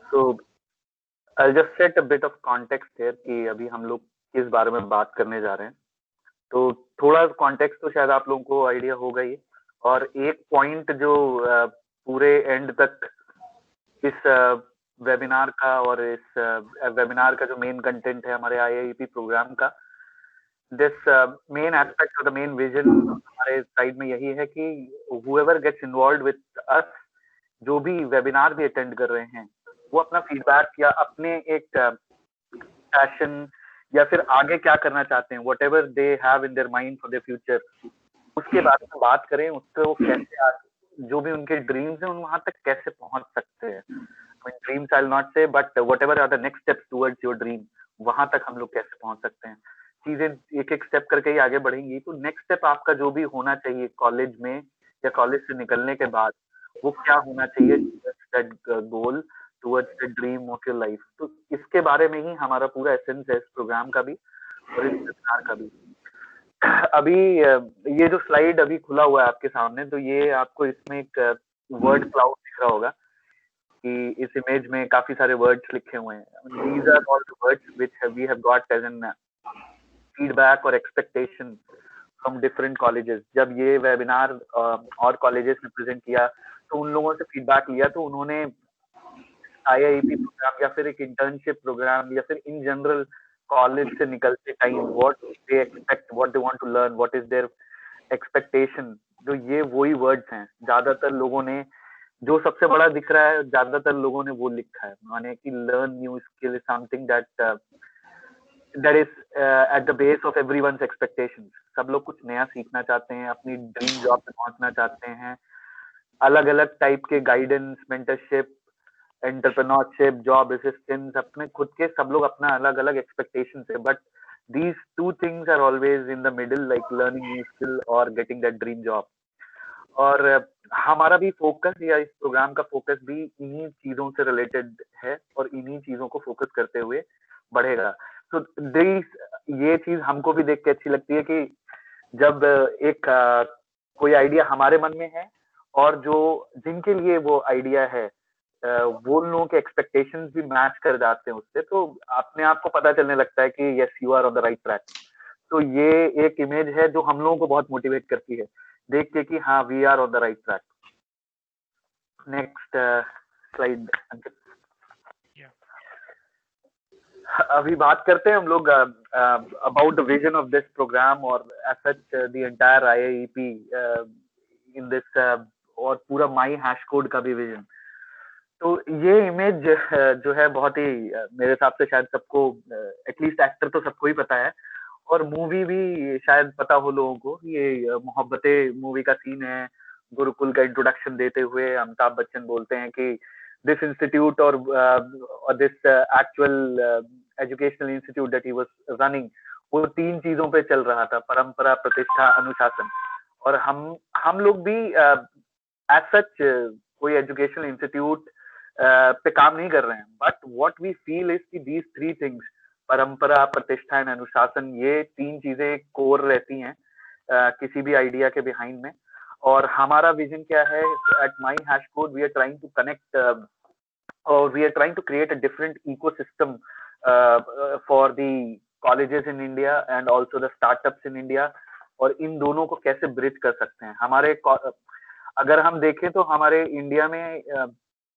So I'll just set a bit of context here कि अभी हम लोग किस बारे में बात करने जा रहे हैं। तो थोड़ा कॉन्टेक्स्ट तो शायद आप लोगों को आइडिया होगा ही। और एक पॉइंट जो पूरे एंड तक इस वेबिनार का और इस वेबिनार का जो मेन कंटेंट है हमारे आईआईपी प्रोग्राम का, दिस मेन एस्पेक्ट और द मेन विजन हमारे साइड में यही है कि whoever gets involved with us, जो भी वेबिनार भी अटेंड कर रहे हैं, वो अपना फीडबैक या अपने एक पैशन या फिर आगे क्या करना चाहते हैं, what ever they have in their mind for the future, उसके बारे में बात करें। उसको कैसे जो भी उनके ड्रीम्स हैं वहां तक कैसे पहुंच सकते हैं। Dreams I will not say, but whatever are the next steps towards your dream, वहां तक हम लोग कैसे पहुंच सकते हैं। चीजें एक एक स्टेप करके ही आगे बढ़ेंगी। तो नेक्स्ट स्टेप आपका जो भी होना चाहिए कॉलेज में या कॉलेज से निकलने के बाद, वो क्या होना चाहिए that goal towards the dream of your life. तो इसके बारे में ही हमारा पूरा एसेंस है इस प्रोग्राम का भी और इस वेबिनार का भी। अभी ये जो स्लाइड अभी खुला हुआ है आपके सामने, तो ये आपको इसमें एक वर्ड क्लाउड दिख रहा होगा कि इस इमेज में काफी सारे वर्ड्स लिखे हुए हैं। These are all the words which we have got as an feedback और एक्सपेक्टेशन फ्रॉम डिफरेंट कॉलेजेस। जब ये वेबिनार और कॉलेजेस ने प्रेजेंट किया तो उन लोगों से फीडबैक लिया, तो उन्होंने आईआईपी प्रोग्राम या फिर एक इंटर्नशिप प्रोग्राम या फिर इन जनरल कॉलेज से निकलते time what they expect, what they want to learn, what is their expectation, जो ये वही वर्ड्स हैं। ज्यादातर लोगों ने, जो सबसे बड़ा दिख रहा है, ज्यादातर लोगों ने वो लिखा है, माने कि learn new skill is something that is at the base of everyone's expectations. सब लोग कुछ नया सीखना चाहते हैं, अपनी ड्रीम जॉब पे पहुंचना चाहते हैं। अलग अलग टाइप के guidance, mentorship, entrepreneurship, job assistance, अपने खुद के सब लोग अपना अलग अलग एक्सपेक्टेशन है। But these two things are always in the middle, like learning new skill और गेटिंग दैट ड्रीम जॉब। और हमारा भी फोकस या इस प्रोग्राम का फोकस भी इन्हीं चीजों से रिलेटेड है और इन्हीं चीजों को फोकस करते हुए बढ़ेगा। तो ये चीज हमको भी देख के अच्छी लगती है कि जब एक कोई आइडिया हमारे मन में है और जो जिनके लिए वो आइडिया है वो लोगों के एक्सपेक्टेशंस भी मैच कर जाते हैं उससे, तो अपने आप को पता चलने लगता है कि yes you are on the right track. तो ये एक इमेज है जो हम लोगों को बहुत मोटिवेट करती है देख के कि हाँ we are on the right track. Next slide Ankit. अभी बात करते हैं हम लोग about the vision of this program और as such the entire IIP in this और पूरा माई हैश कोड का भी विजन। तो ये इमेज जो है बहुत ही मेरे हिसाब से शायद सबको, एटलीस्ट एक्टर तो सबको ही पता है और मूवी भी शायद पता हो लोगों को। ये मोहब्बतें मूवी का सीन है। गुरुकुल का इंट्रोडक्शन देते हुए अमिताभ बच्चन बोलते हैं कि दिस इंस्टीट्यूट और this actual educational institute that he was running, वो तीन चीजों पे चल रहा था, परंपरा, प्रतिष्ठा, अनुशासन। और हम लोग भी एज सच कोई एजुकेशनल इंस्टीट्यूट पे काम नहीं कर रहे हैं, but what we feel is कि these three things, parampara, pratishtha and अनुशासन, ये तीन चीजें कोर रहती हैं किसी भी आइडिया के बिहाइंड में। और हमारा विजन क्या है at my hash code, we are trying to connect और we are trying to create a different ecosystem for the colleges in India and also the startups in India. और इन दोनों को कैसे ब्रिज कर सकते हैं। हमारे अगर हम देखें तो हमारे इंडिया में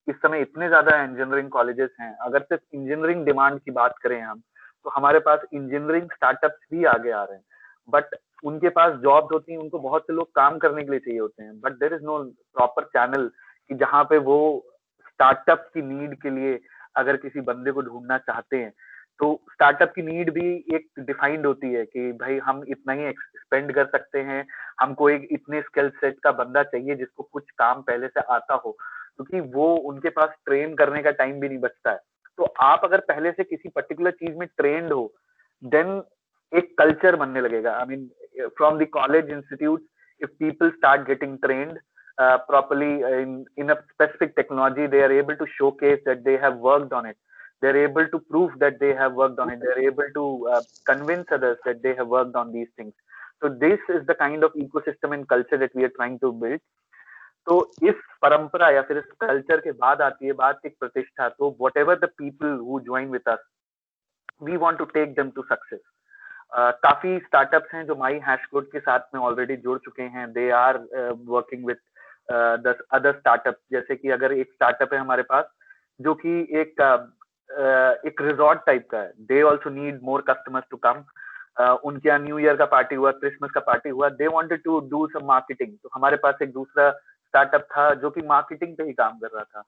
इस समय इतने ज्यादा इंजीनियरिंग कॉलेजेस हैं। अगर सिर्फ इंजीनियरिंग डिमांड की बात करें हम, तो हमारे पास इंजीनियरिंग स्टार्टअप्स भी आगे आ रहे हैं, बट उनके पास जॉब्स होती हैं, उनको बहुत से लोग काम करने के लिए चाहिए होते हैं, but there is no proper channel कि जहाँ पे वो स्टार्टअप की नीड के लिए अगर किसी बंदे को ढूंढना चाहते हैं, तो स्टार्टअप की नीड भी एक डिफाइंड होती है कि भाई हम इतना ही स्पेंड कर सकते हैं, हमको एक इतने स्किल सेट का बंदा चाहिए जिसको कुछ काम पहले से आता हो, क्योंकि वो उनके पास ट्रेन करने का टाइम भी नहीं बचता है। तो आप अगर पहले से किसी पर्टिकुलर चीज में ट्रेंड हो, देन एक कल्चर बनने लगेगा। I mean from the college institute, if people start getting trend properly in a specific technology, they are able to showcase that they have worked on it, they're able to prove that they have worked on it, they're able to convince others that they have worked on these things. So this is the kind of ecosystem and culture that we are trying to build. तो इस परंपरा या फिर इस culture के बाद आती है बात एक प्रतिष्ठा। तो whatever the people who join with us, we want to take them to success. काफी स्टार्टअप्स हैं जो माई हैश कोड के साथ में ऑलरेडी जुड़ चुके हैं। They are working with the other startup. जैसे कि अगर एक स्टार्टअप है हमारे पास जो कि एक रिजॉर्ट टाइप का है, they also need more customers to come. उनके यहाँ न्यू ईयर का पार्टी हुआ, क्रिसमस का पार्टी हुआ, they wanted to do some marketing. तो हमारे पास एक दूसरा स्टार्टअप था जो कि मार्केटिंग पे ही काम कर रहा था।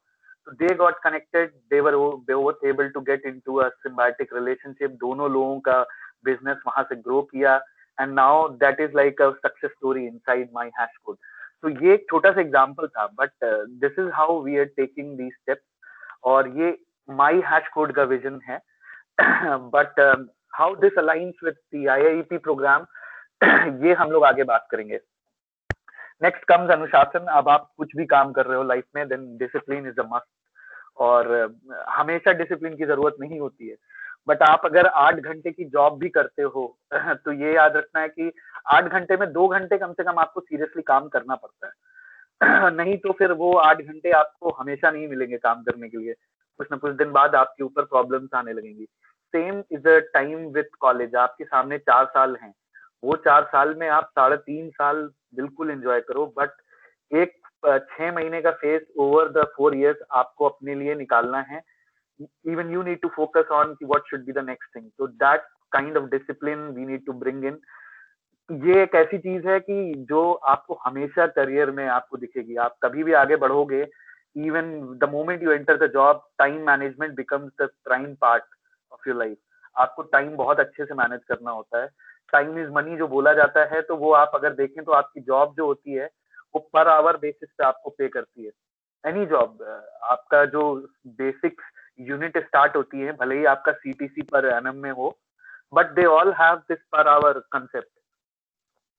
तो they got connected, they were able to get into a symbiotic relationship. दोनों लोगों का बिजनेस वहां से ग्रो किया, and now that is like a success story inside my hash code. तो ये एक छोटा सा एग्जांपल था, but this is how we are taking these steps, और ये माय हैश कोड का विजन है। But how this alliance with the IIP program, ये हम लोग आगे बात करेंगे। नेक्स्ट कम्स अनुशासन। अब आप कुछ भी काम कर रहे हो लाइफ में, then discipline is a must. और हमेशा डिसिप्लिन की जरूरत नहीं होती है, बट आप अगर 8 घंटे की जॉब भी करते हो तो ये याद रखना है कि 8 घंटे में 2 घंटे कम से कम आपको सीरियसली काम करना पड़ता है। नहीं तो फिर वो 8 घंटे आपको हमेशा नहीं मिलेंगे काम करने के लिए। कुछ ना कुछ दिन बाद आपके ऊपर प्रॉब्लम्स आने लगेंगी। Same is a time with college. आपके सामने 4 साल हैं, वो 4 साल में आप 3.5 साल बिल्कुल एंजॉय करो, बट एक 6 महीने का फेस ओवर द 4 years आपको अपने लिए निकालना है। even you need to focus on what should be the next thing. So that kind of discipline we need to bring in. ये एक ऐसी चीज है कि जो आपको हमेशा करियर में आपको दिखेगी। आप कभी भी आगे बढ़ोगे, even the moment you enter the job, time management becomes the prime part of your life. आपको टाइम बहुत अच्छे से मैनेज करना होता है। टाइम इज मनी जो बोला जाता है, तो वो आप अगर देखें तो आपकी जॉब जो होती है वो पर आवर बेसिस पे आपको पे करती है। एनी जॉब, आपका जो बेसिक यूनिट स्टार्ट होती है, भले ही आपका सीटीसी पर एनम में हो, but they all have this per hour concept.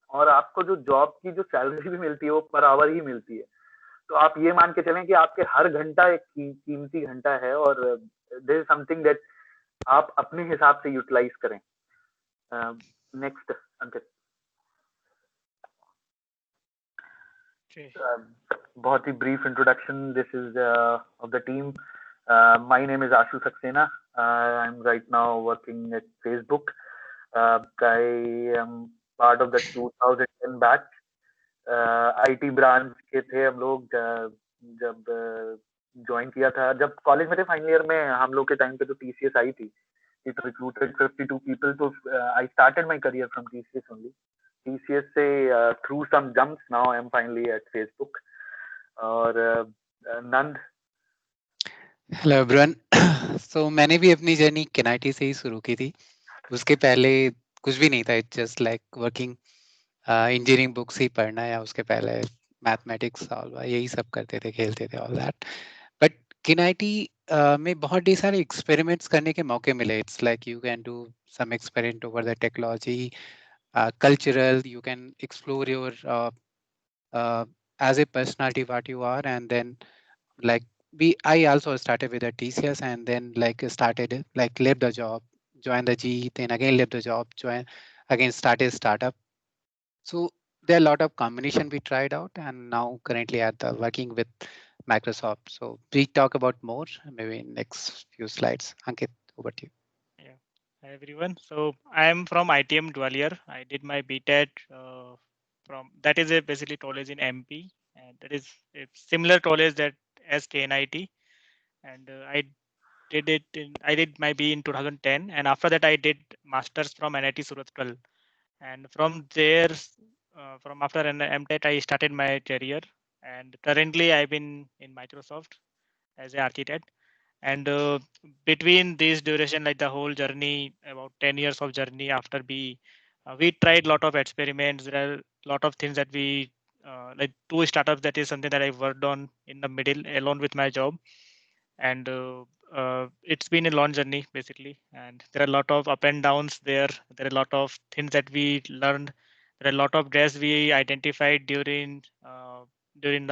और आपको जो जॉब की जो सैलरी भी मिलती है वो पर आवर ही मिलती है। तो आप ये मान के चलें कि आपके हर घंटा एक कीमती घंटा है, और दिस इज समथिंग दैट आप अपने हिसाब से यूटिलाइज करें। नेक्स्ट अंकित। बहुत ही brief introduction this is of the team. My name is Ashu Saxena. I am right now working at Facebook. I am part of the 2010 बैच। आईटी ब्रांच के थे हम लोग। जब ज्वाइन किया था, जब कॉलेज में थे फाइनल ईयर में, हम लोग के टाइम पे तो टीसीएस आई थी। It recruited 52 people. तो I started my career from TCS only. TCS से through some jumps, now I am finally at Facebook. और नंद। Hello everyone. सो मैंने भी अपनी जर्नी केनाइटी से ही शुरू की थी। उसके पहले कुछ भी नहीं था। It's just like working, engineering books ही पढ़ना, या उसके पहले मैथमेटिक्स सॉल्व, यही सब करते थे, खेलते थे, ऑल दैट। बट केनाइटी में बहुत ढेर सारे एक्सपेरिमेंट्स करने के मौके मिले। It's like you can do some experiment over the technology, cultural, you can explore your as a personality what you are, and then like I also started with a TCS, and then like started like left the job, joined the G, then again left the job, join again, started startup. So there are a lot of combination we tried out, and now currently at the working with Microsoft. So we talk about more maybe in next few slides. Ankit, over to you. Yeah. Hi everyone. So I am from ITM Gwalior. I did my BTEC from that is a basically college in MP, and that is a similar college that as KNIT. And I did my B in 2010, and after that I did masters from NIT Surathkal. And from there, from after an MTech, I started my career. And currently I've been in Microsoft as an architect. And between this duration, like the whole journey, about 10 years of journey after B, we tried a lot of experiments. There are a lot of things that we like 2 startups. That is something that I worked on in the middle along with my job. And it's been a long journey basically. And there are a lot of up and downs there. There are a lot of things that we learned. There are a lot of gaps we identified during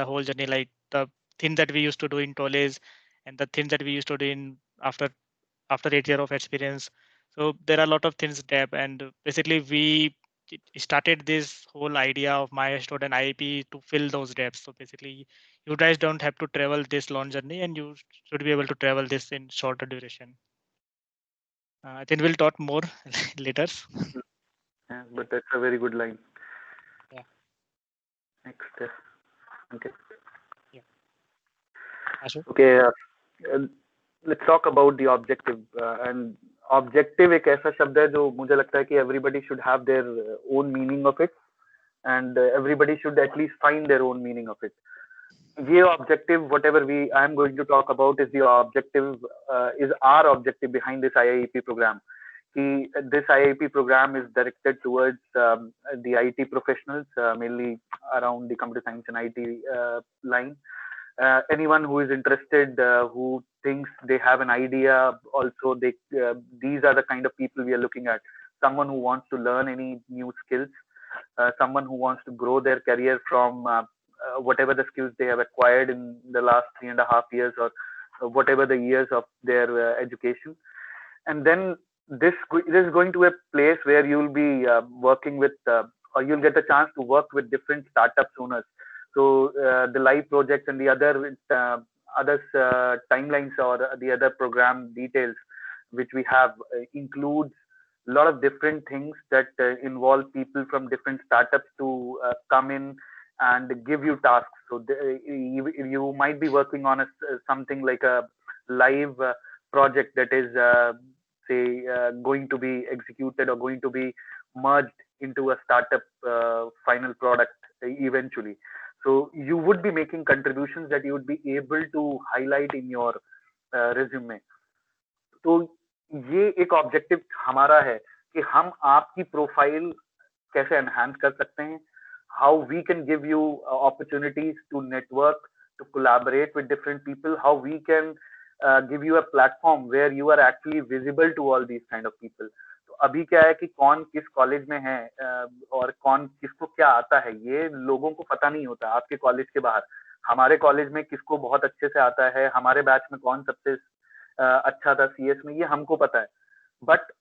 the whole journey, like the things that we used to do in college and the things that we used to do in after 8 years of experience. So there are a lot of things gap, and basically we started this whole idea of Milestone and IAP to fill those gaps. So basically, you guys don't have to travel this long journey, and you should be able to travel this in shorter duration. I think we'll talk more later. Yeah, but that's a very good line. Yeah. Next. Okay. Yeah. Ashu? Okay. Let's talk about the objective. And objective एक ऐसा शब्द है जो मुझे लगता है कि everybody should have their own meaning of it, and everybody should at least find their own meaning of it. ये objective, whatever I am going to talk about, is the objective, is our objective behind this IIEP program. This IIP program is directed towards the IT professionals, mainly around the computer science and IT line. Anyone who is interested, who thinks they have an idea, also these are the kind of people we are looking at. Someone who wants to learn any new skills, someone who wants to grow their career from whatever the skills they have acquired in the last 3.5 years, or whatever the years of their education. And then this is going to a place where you'll be working with, or you'll get a chance to work with different startups owners. So the live projects and the other timelines, or the other program details which we have, includes a lot of different things that involve people from different startups to come in and give you tasks. So you might be working on something like a live project that is going to be executed or going to be merged into a startup final product eventually. So you would be making contributions that you would be able to highlight in your resume. तो ये एक objective हमारा है कि हम आपकी profile कैसे enhance कर सकते हैं, how we can give you opportunities to network, to collaborate with different people, how we can give you a platform where you are actually visible to all these kind of people. तो अभी क्या है कि कौन किस college में है और कौन किसको क्या आता है, ये लोगों को पता नहीं होता आपके कॉलेज के बाहर. हमारे कॉलेज में किसको बहुत अच्छे से आता है, हमारे बैच में कौन सबसे अच्छा था सीएस में, ये हमको पता है. But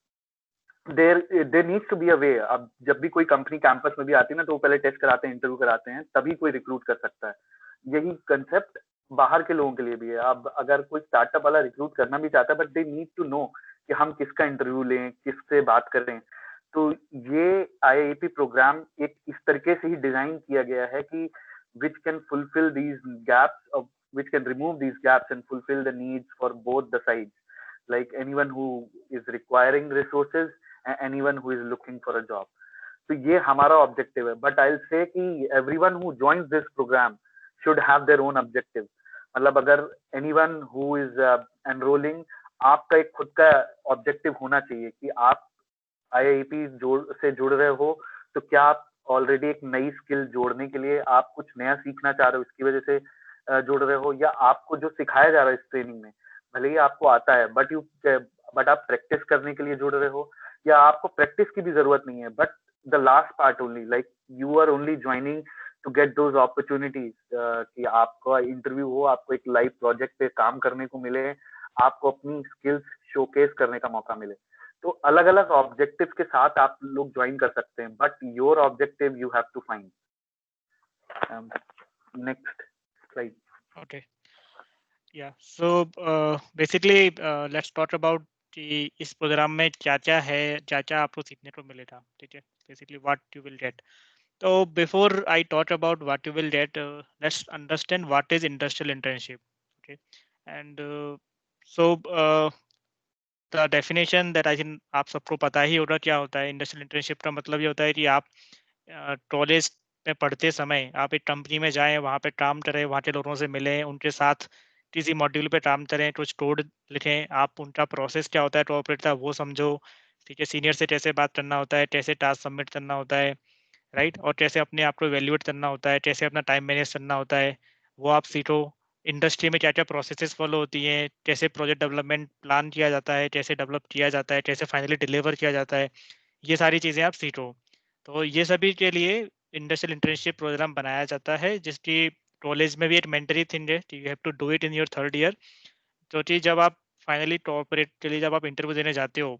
there needs to be a way. अब जब भी कोई कंपनी कैंपस में भी आती है ना, तो वो पहले टेस्ट कराते हैं, इंटरव्यू कराते हैं, तभी कोई रिक्रूट कर सकता है. यही कंसेप्ट बाहर के लोगों के लिए भी है. अब अगर कोई स्टार्टअप वाला रिक्रूट करना भी चाहता है, but they need to know कि हम किसका इंटरव्यू लें, किससे बात करें. तो ये आईआईपी प्रोग्राम एक इस तरीके से ही डिजाइन किया गया है कि which can fulfill these gaps, of which can remove these gaps and fulfill the needs for both the sides, like anyone who is requiring resources and anyone who is looking for a job. तो ये हमारा objective है. But I से कि everyone who joins this program should have their own objective. मतलब अगर anyone who is enrolling, आपका एक खुद का ऑब्जेक्टिव होना चाहिए कि आप आईआईपी से जुड़ रहे हो, तो क्या आप ऑलरेडी एक नई स्किल जोड़ने के लिए आप कुछ नया सीखना चाह रहे हो, इसकी वजह से जुड़ रहे हो, या आपको जो सिखाया जा रहा है इस ट्रेनिंग में भले ही आपको आता है, बट आप प्रैक्टिस करने के लिए जुड़ रहे हो, या आपको प्रैक्टिस की भी जरूरत नहीं है, but the last part only, like you are only joining to get those opportunities, कि आपका इंटरव्यू हो, आपको एक लाइव प्रोजेक्ट पे काम करने को मिले, आपको अपनी स्किल्स शोकेस करने का मौका मिले. तो अलग अलग ऑब्जेक्टिव के साथ आप लोग ज्वाइन कर सकते हैं, but your objective you have to find. Next slide. Okay. Yeah. So basically, let's talk about कि इस प्रोग्राम में क्या क्या है, क्या क्या आपको सीखने को मिलेगा. ठीक है. Basically, what you will get. So before I talk about what you will get, let's understand what is industrial internship. Okay. And so the definition that I think आप सबको पता ही होगा क्या होता है. इंडस्ट्रियल इंटर्नशिप का मतलब ये होता है कि आप कॉलेज में पढ़ते समय आप एक कंपनी में जाएं, वहाँ पे काम करें, वहाँ के लोगों से मिलें, उनके साथ किसी मॉड्यूल पे काम करें, कुछ कोड लिखें, आप उनका प्रोसेस क्या होता है कोऑपरेट का वो समझो. ठीक है. सीनियर से कैसे बात करना होता है, कैसे टास्क सबमिट करना होता है, राइट, और कैसे अपने आप को इवेल्युएट करना होता है, कैसे अपना टाइम मैनेज करना होता है, वो आप सीखो. इंडस्ट्री में क्या क्या प्रोसेसेस फॉलो होती हैं, कैसे प्रोजेक्ट डेवलपमेंट प्लान किया जाता है, कैसे डेवलप किया जाता है, कैसे फाइनली डिलीवर किया जाता है, ये सारी चीज़ें आप सीखो. तो ये सभी के लिए इंडस्ट्रियल इंटर्नशिप प्रोग्राम बनाया जाता है, जिसकी कॉलेज में भी एक मेंटरी थिंग है, you have to do it in your third year. तो जब आप फाइनली कॉर्पोरेट के लिए जब आप इंटरव्यू देने जाते हो,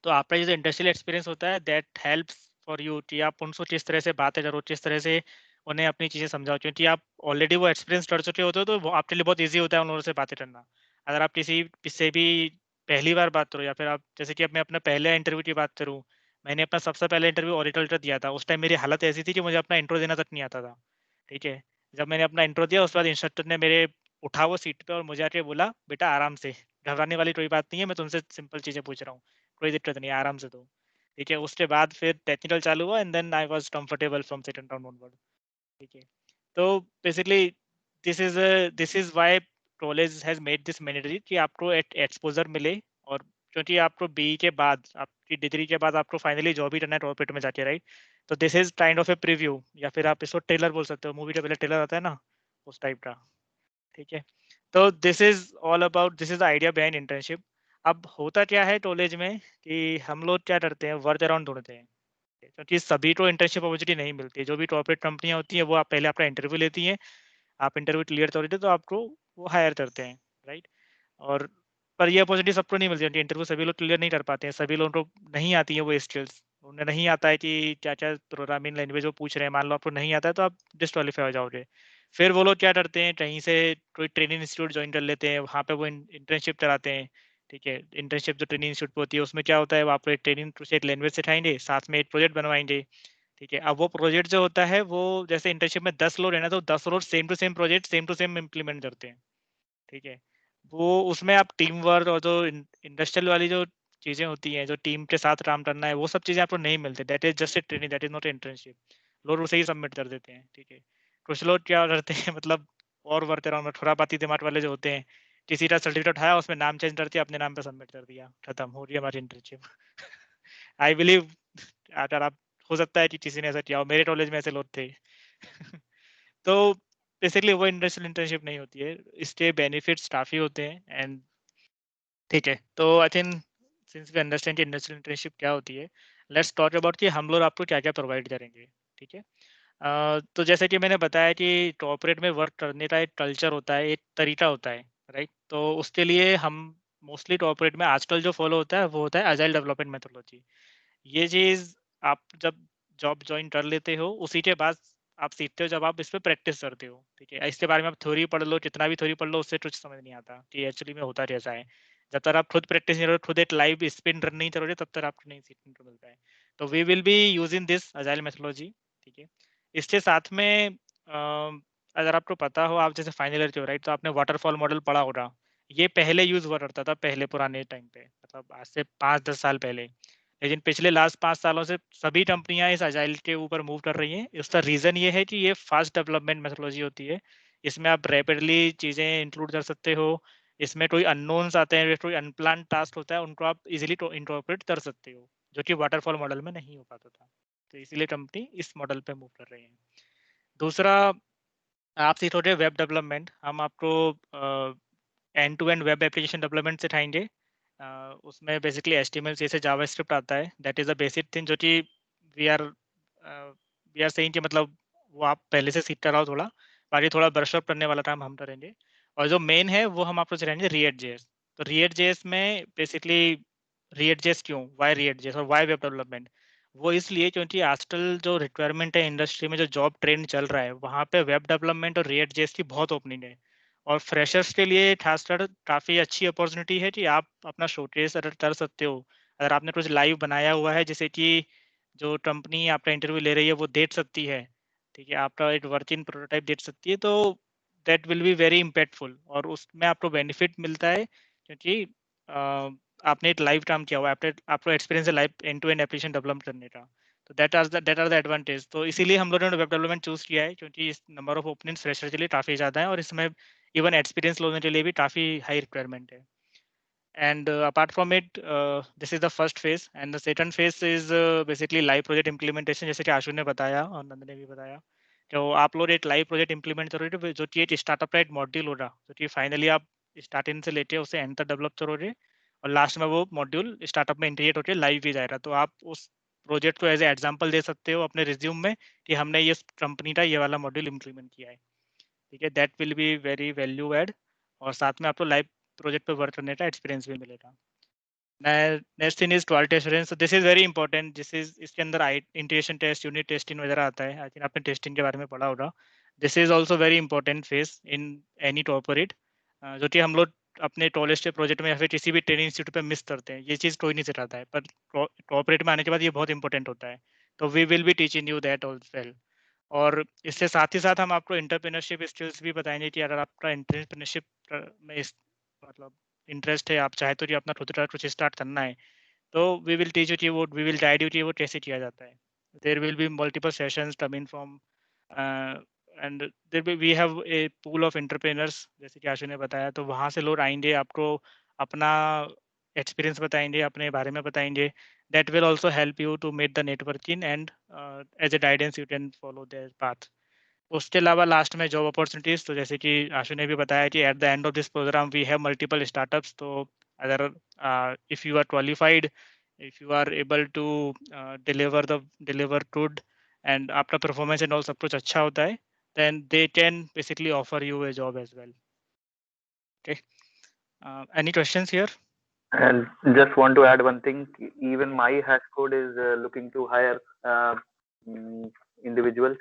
तो आपका जो इंडस्ट्रियल एक्सपीरियंस होता है दैट हेल्प्स फॉर यू कि आप उनसे जिस तरह से बातें करो, जिस तरह से उन्हें अपनी चीज़ें समझाओ, क्योंकि आप ऑलरेडी वो एक्सपीरियंस कर चुके होते हो तो वो आपके लिए बहुत ईज़ी होता है उन लोगों से बातें करना। अगर आप किसी भी पहली बार बात करो, या फिर आप जैसे कि अब मैं अपना पहले इंटरव्यू की बात करूँ, मैंने अपना सबसे पहले इंटरव्यू ओरेकल का दिया था। उस टाइम मेरी हालत ऐसी थी कि मुझे अपना इंट्रो देना तक नहीं आता था, ठीक है? जब मैंने अपना इंट्रो दिया, उसके बाद इंस्ट्रक्टर ने मेरे उठा वो सीट पे और मुझे आके बोला, "बेटा आराम से, घबराने वाली कोई बात नहीं है, मैं तुमसे सिंपल चीज़ें पूछ रहा हूँ, कोई दिक्कत नहीं है, आराम से दो।" ठीक है? उसके बाद फिर टेक्निकल चालू हुआ and then I was comfortable from second round onward. ठीक है? तो basically this is why college has made this mandatory कि आपको एक्सपोज़र मिले, और क्योंकि आपको बीई के बाद, आपकी डिग्री के बाद आपको फाइनली जॉब ही करना है कॉर्पोरेट में जाके, राइट? तो this is kind of A preview, या फिर आप इसको ट्रेलर बोल सकते हो, मूवी का पहले ट्रेलर आता है ना, उस टाइप का। ठीक है? तो this is the idea behind internship. अब होता क्या है कॉलेज में कि हम लोग क्या करते हैं, वर्क अराउंड ढूँढते हैं। क्योंकि सभी को इंटर्नशिप अपॉर्चुनिटी नहीं मिलती है। जो भी कॉर्पोरेट कंपनियाँ होती हैं, वो आप पहले आपका इंटरव्यू लेती हैं, आप इंटरव्यू क्लियर करोगे तो आपको वो हायर करते हैं, राइट? और पर ये अपॉर्चुनिटी सबको नहीं मिलती है, इंटरव्यू सभी लोग क्लियर नहीं कर पाते हैं, सभी लोगों को नहीं आती है वो स्किल्स। उन्हें नहीं आता है कि क्या-क्या प्रोग्रामिंग लैंग्वेज वो पूछ रहे हैं, मान लो आपको नहीं आता है तो आप डिस्क्वालीफाई हो जाओगे। फिर वो लोग क्या करते हैं, कहीं से कोई ट्रेनिंग इंस्टीट्यूट जॉइन कर लेते हैं, वहाँ पे वो इंटर्नशिप कराते हैं, ठीक है? इंटर्नशिप जो ट्रेनिंग इंस्टीट्यूट पे होती है, उसमें क्या होता है, वो आपको एक ट्रेनिंग से एक लैंग्वेज सिखाएँगे, साथ में एक प्रोजेक्ट बनवाएँगे, ठीक है? अब वो प्रोजेक्ट जो होता है, वो जैसे इंटर्नशिप में 10 लोग हैं ना, तो 10 लोग same to same project same to same implement करते हैं, ठीक है? वो उसमें आप टीम वर्क और जो इंडस्ट्रियल वाली जो चीज़ें होती हैं, जो टीम के साथ काम करना है, वो सब चीज़ें आपको नहीं मिलती। That is just a training, that is not a internship. लोग उसे ही सबमिट कर देते हैं, ठीक है? कुछ लोग क्या करते हैं मतलब और वर्क अराउंड में खुरापाती दिमाग वाले जो होते हैं, किसी का सर्टिफिकेट उठाया, उसमें नाम चेंज कर दिया, अपने नाम पे सबमिट कर दिया, खत्म हो रही है हमारी इंटर्नशिप। आई बिलीव अगर आप हो सकता है कि किसी ने ऐसा किया हो, मेरे कॉलेज में ऐसे लोग थे। तो बेसिकली वो इंडस्ट्रियल इंटर्नशिप नहीं होती है, इसके बेनिफिट्स काफ़ी होते हैं एंड ठीक है, तो I think since we understand कि इंडस्ट्रियल इंटर्नशिप क्या होती है, लेट्स टॉक अबाउट कि हम लोग आपको क्या-क्या प्रोवाइड करेंगे, ठीक है? तो जैसे कि मैंने बताया कि कॉर्पोरेट में वर्क करने का एक कल्चर होता है, एक तरीका होता है, राइट? तो उसके लिए हम मोस्टली कॉर्पोरेट में आजकल जो फॉलो होता है, वो होता है अजाइल डेवलपमेंट मेथोडोलॉजी। ये चीज़ आप जब जॉब जॉइन कर लेते हो, उसी के बाद आप सीखते हो जब आप इस पे प्रैक्टिस करते हो, ठीक है? इसके बारे में आप थ्योरी पढ़ लो, जितना भी थ्योरी पढ़ लो, उससे कुछ समझ नहीं आता कि एक्चुअली में होता कैसा है। जब तक आप खुद प्रैक्टिस नहीं करोगे, खुद एक लाइव स्पिन रन नहीं करोगे, तब तक आपको नहीं सीखने को मिलता है। तो we will be using this agile methodology, ठीक है? इसके साथ में अगर आपको पता हो, आप जैसे फाइनल ईयर के हो, राइट? तो आपने वाटरफॉल मॉडल पढ़ा होगा। ये पहले यूज़ हुआ करता था, पहले पुराने टाइम पे, मतलब आज से 5-10 साल पहले। लेकिन पिछले लास्ट 5 सालों से सभी कंपनियाँ इस अजाइल के ऊपर मूव कर रही हैं। इसका रीज़न ये है कि ये फास्ट डेवलपमेंट मेथोडोलॉजी होती है। इसमें आप रैपिडली चीज़ें इंक्लूड कर सकते हो। इसमें कोई अननोन्स आते हैं, कोई अनप्लान्ड टास्क होता है, उनको आप ईज़िली टो इंटरप्रेट कर सकते हो, जो कि वाटरफॉल मॉडल में नहीं हो पाता था। तो इसीलिए कंपनी इस मॉडल पे मूव कर रही है। दूसरा, आप सीखोगे वेब डेवलपमेंट। हम आपको end to end web application development सिखाएँगे। उसमें बेसिकली एचटीएमएल, सीएसएस, जावास्क्रिप्ट आता है। That is the basic thing जो कि we are we are saying कि मतलब वो आप पहले से सीख कर आओ थोड़ा। बाकी थोड़ा ब्रश अप करने वाला काम हम करेंगे। और जो मेन है वो हम आपको सिखाएँगे रिएक्ट जेएस। तो रिएक्ट जेएस में बेसिकली रिएक्ट जेएस क्यों? व्हाई रिएक्ट जेएस और व्हाई वेब डेवलपमेंट? वो इसलिए क्योंकि आजकल जो रिक्वायरमेंट है इंडस्ट्री में, जो जॉब ट्रेंड चल रहा है, वहाँ पे वेब डेवलपमेंट और रिएक्ट जेएस की बहुत ओपनिंग है। और फ्रेशर्स के लिए खासकर काफ़ी अच्छी अपॉर्चुनिटी है कि आप अपना शोकेस अगर कर सकते हो। अगर आपने कुछ लाइव बनाया हुआ है, जैसे कि जो कंपनी आपका इंटरव्यू ले रही है वो देख सकती है, ठीक है? आपका एक वर्किंग प्रोटोटाइप देख सकती है, तो that will be very impactful और उसमें आपको बेनिफिट मिलता है क्योंकि आपने एक लाइव काम किया हुआ है, आपने आपको एक्सपीरियंस है live end to end application develop करने का। तो दैट आर द एडवांटेज। तो इसीलिए हम लोगों ने वेब डेवलपमेंट चूज़ किया है, क्योंकि इस नंबर ऑफ ओपनिंग्स फ्रेशर के लिए काफ़ी ज़्यादा है और इसमें इवन एक्सपीरियंस लोगों के लिए भी काफ़ी हाई रिक्वायरमेंट है। And apart from it, this is the first phase, and the second phase is basically live project implementation, जैसे कि आशु ने बताया और नंद ने भी बताया। तो आप लोग एक लाइव प्रोजेक्ट इंप्लीमेंट करोगे, तो जो कि एक स्टार्टअप का एक मॉड्यूल होगा, जो कि फाइनली आप स्टार्टिंग से लेके उसे एंड तक डेवलप करोगे और लास्ट में वो मॉड्यूल स्टार्टअप में इंटीग्रेट होकर लाइव भी जाएगा। तो आप उस प्रोजेक्ट को एज ए एग्जाम्पल दे सकते हो अपने रिज्यूम में कि हमने ये कंपनी का ये वाला मॉड्यूल इंप्लीमेंट किया है, ठीक है? That will be very value add और साथ में आपको लाइव प्रोजेक्ट पे वर्क करने का एक्सपीरियंस भी मिलेगा। Next thing is quality assurance. So this is very important. इसके अंदर इंटीग्रेशन टेस्ट, यूनिट टेस्टिंग वगैरह आता है. आई थिंक आपने टेस्टिंग के बारे में पढ़ा होगा. This is also very important face in any corporate, जो कि हम लोग अपने टॉलेस्ट प्रोजेक्ट में या फिर किसी भी ट्रेनिंग इंस्टीट्यूट पे मिस करते हैं. ये चीज़ कोई नहीं सिखाता है, पर कॉर्पोरेट में आने के बाद ये बहुत इंपॉर्टेंट होता है. तो we will be teaching you that also well. और इससे साथ ही साथ हम आपको एंटरप्रेन्योरशिप स्किल्स भी बताएंगे कि अगर आपका एंटरप्रेन्योरशिप में मतलब इंटरेस्ट है, आप चाहे तो कि अपना खुद का कुछ स्टार्ट करना है, तो वी विल टीच यू कि वो वी विल गाइड यू कि वो कैसे किया जाता है. There will be multiple sessions coming from and there we have a pool of entrepreneurs, जैसे कि आशु ने बताया. तो वहाँ से लोग आएंगे, आपको अपना एक्सपीरियंस बताएंगे, अपने बारे में बताएंगे. That will also help you to meet the networking and as a guidance you can follow their path. उसके अलावा लास्ट में जॉब अपॉर्चुनिटीज, तो जैसे कि आशु ने भी बताया कि at the end of this program we have multiple startups. तो अगर if you are qualified, if you are able to deliver good and आपका परफॉर्मेंस एंड ऑल सब कुछ अच्छा होता है, then they can basically offer you a job as well. Okay. Any questions here? And just want to add one thing. Even my hash code is looking to hire individuals.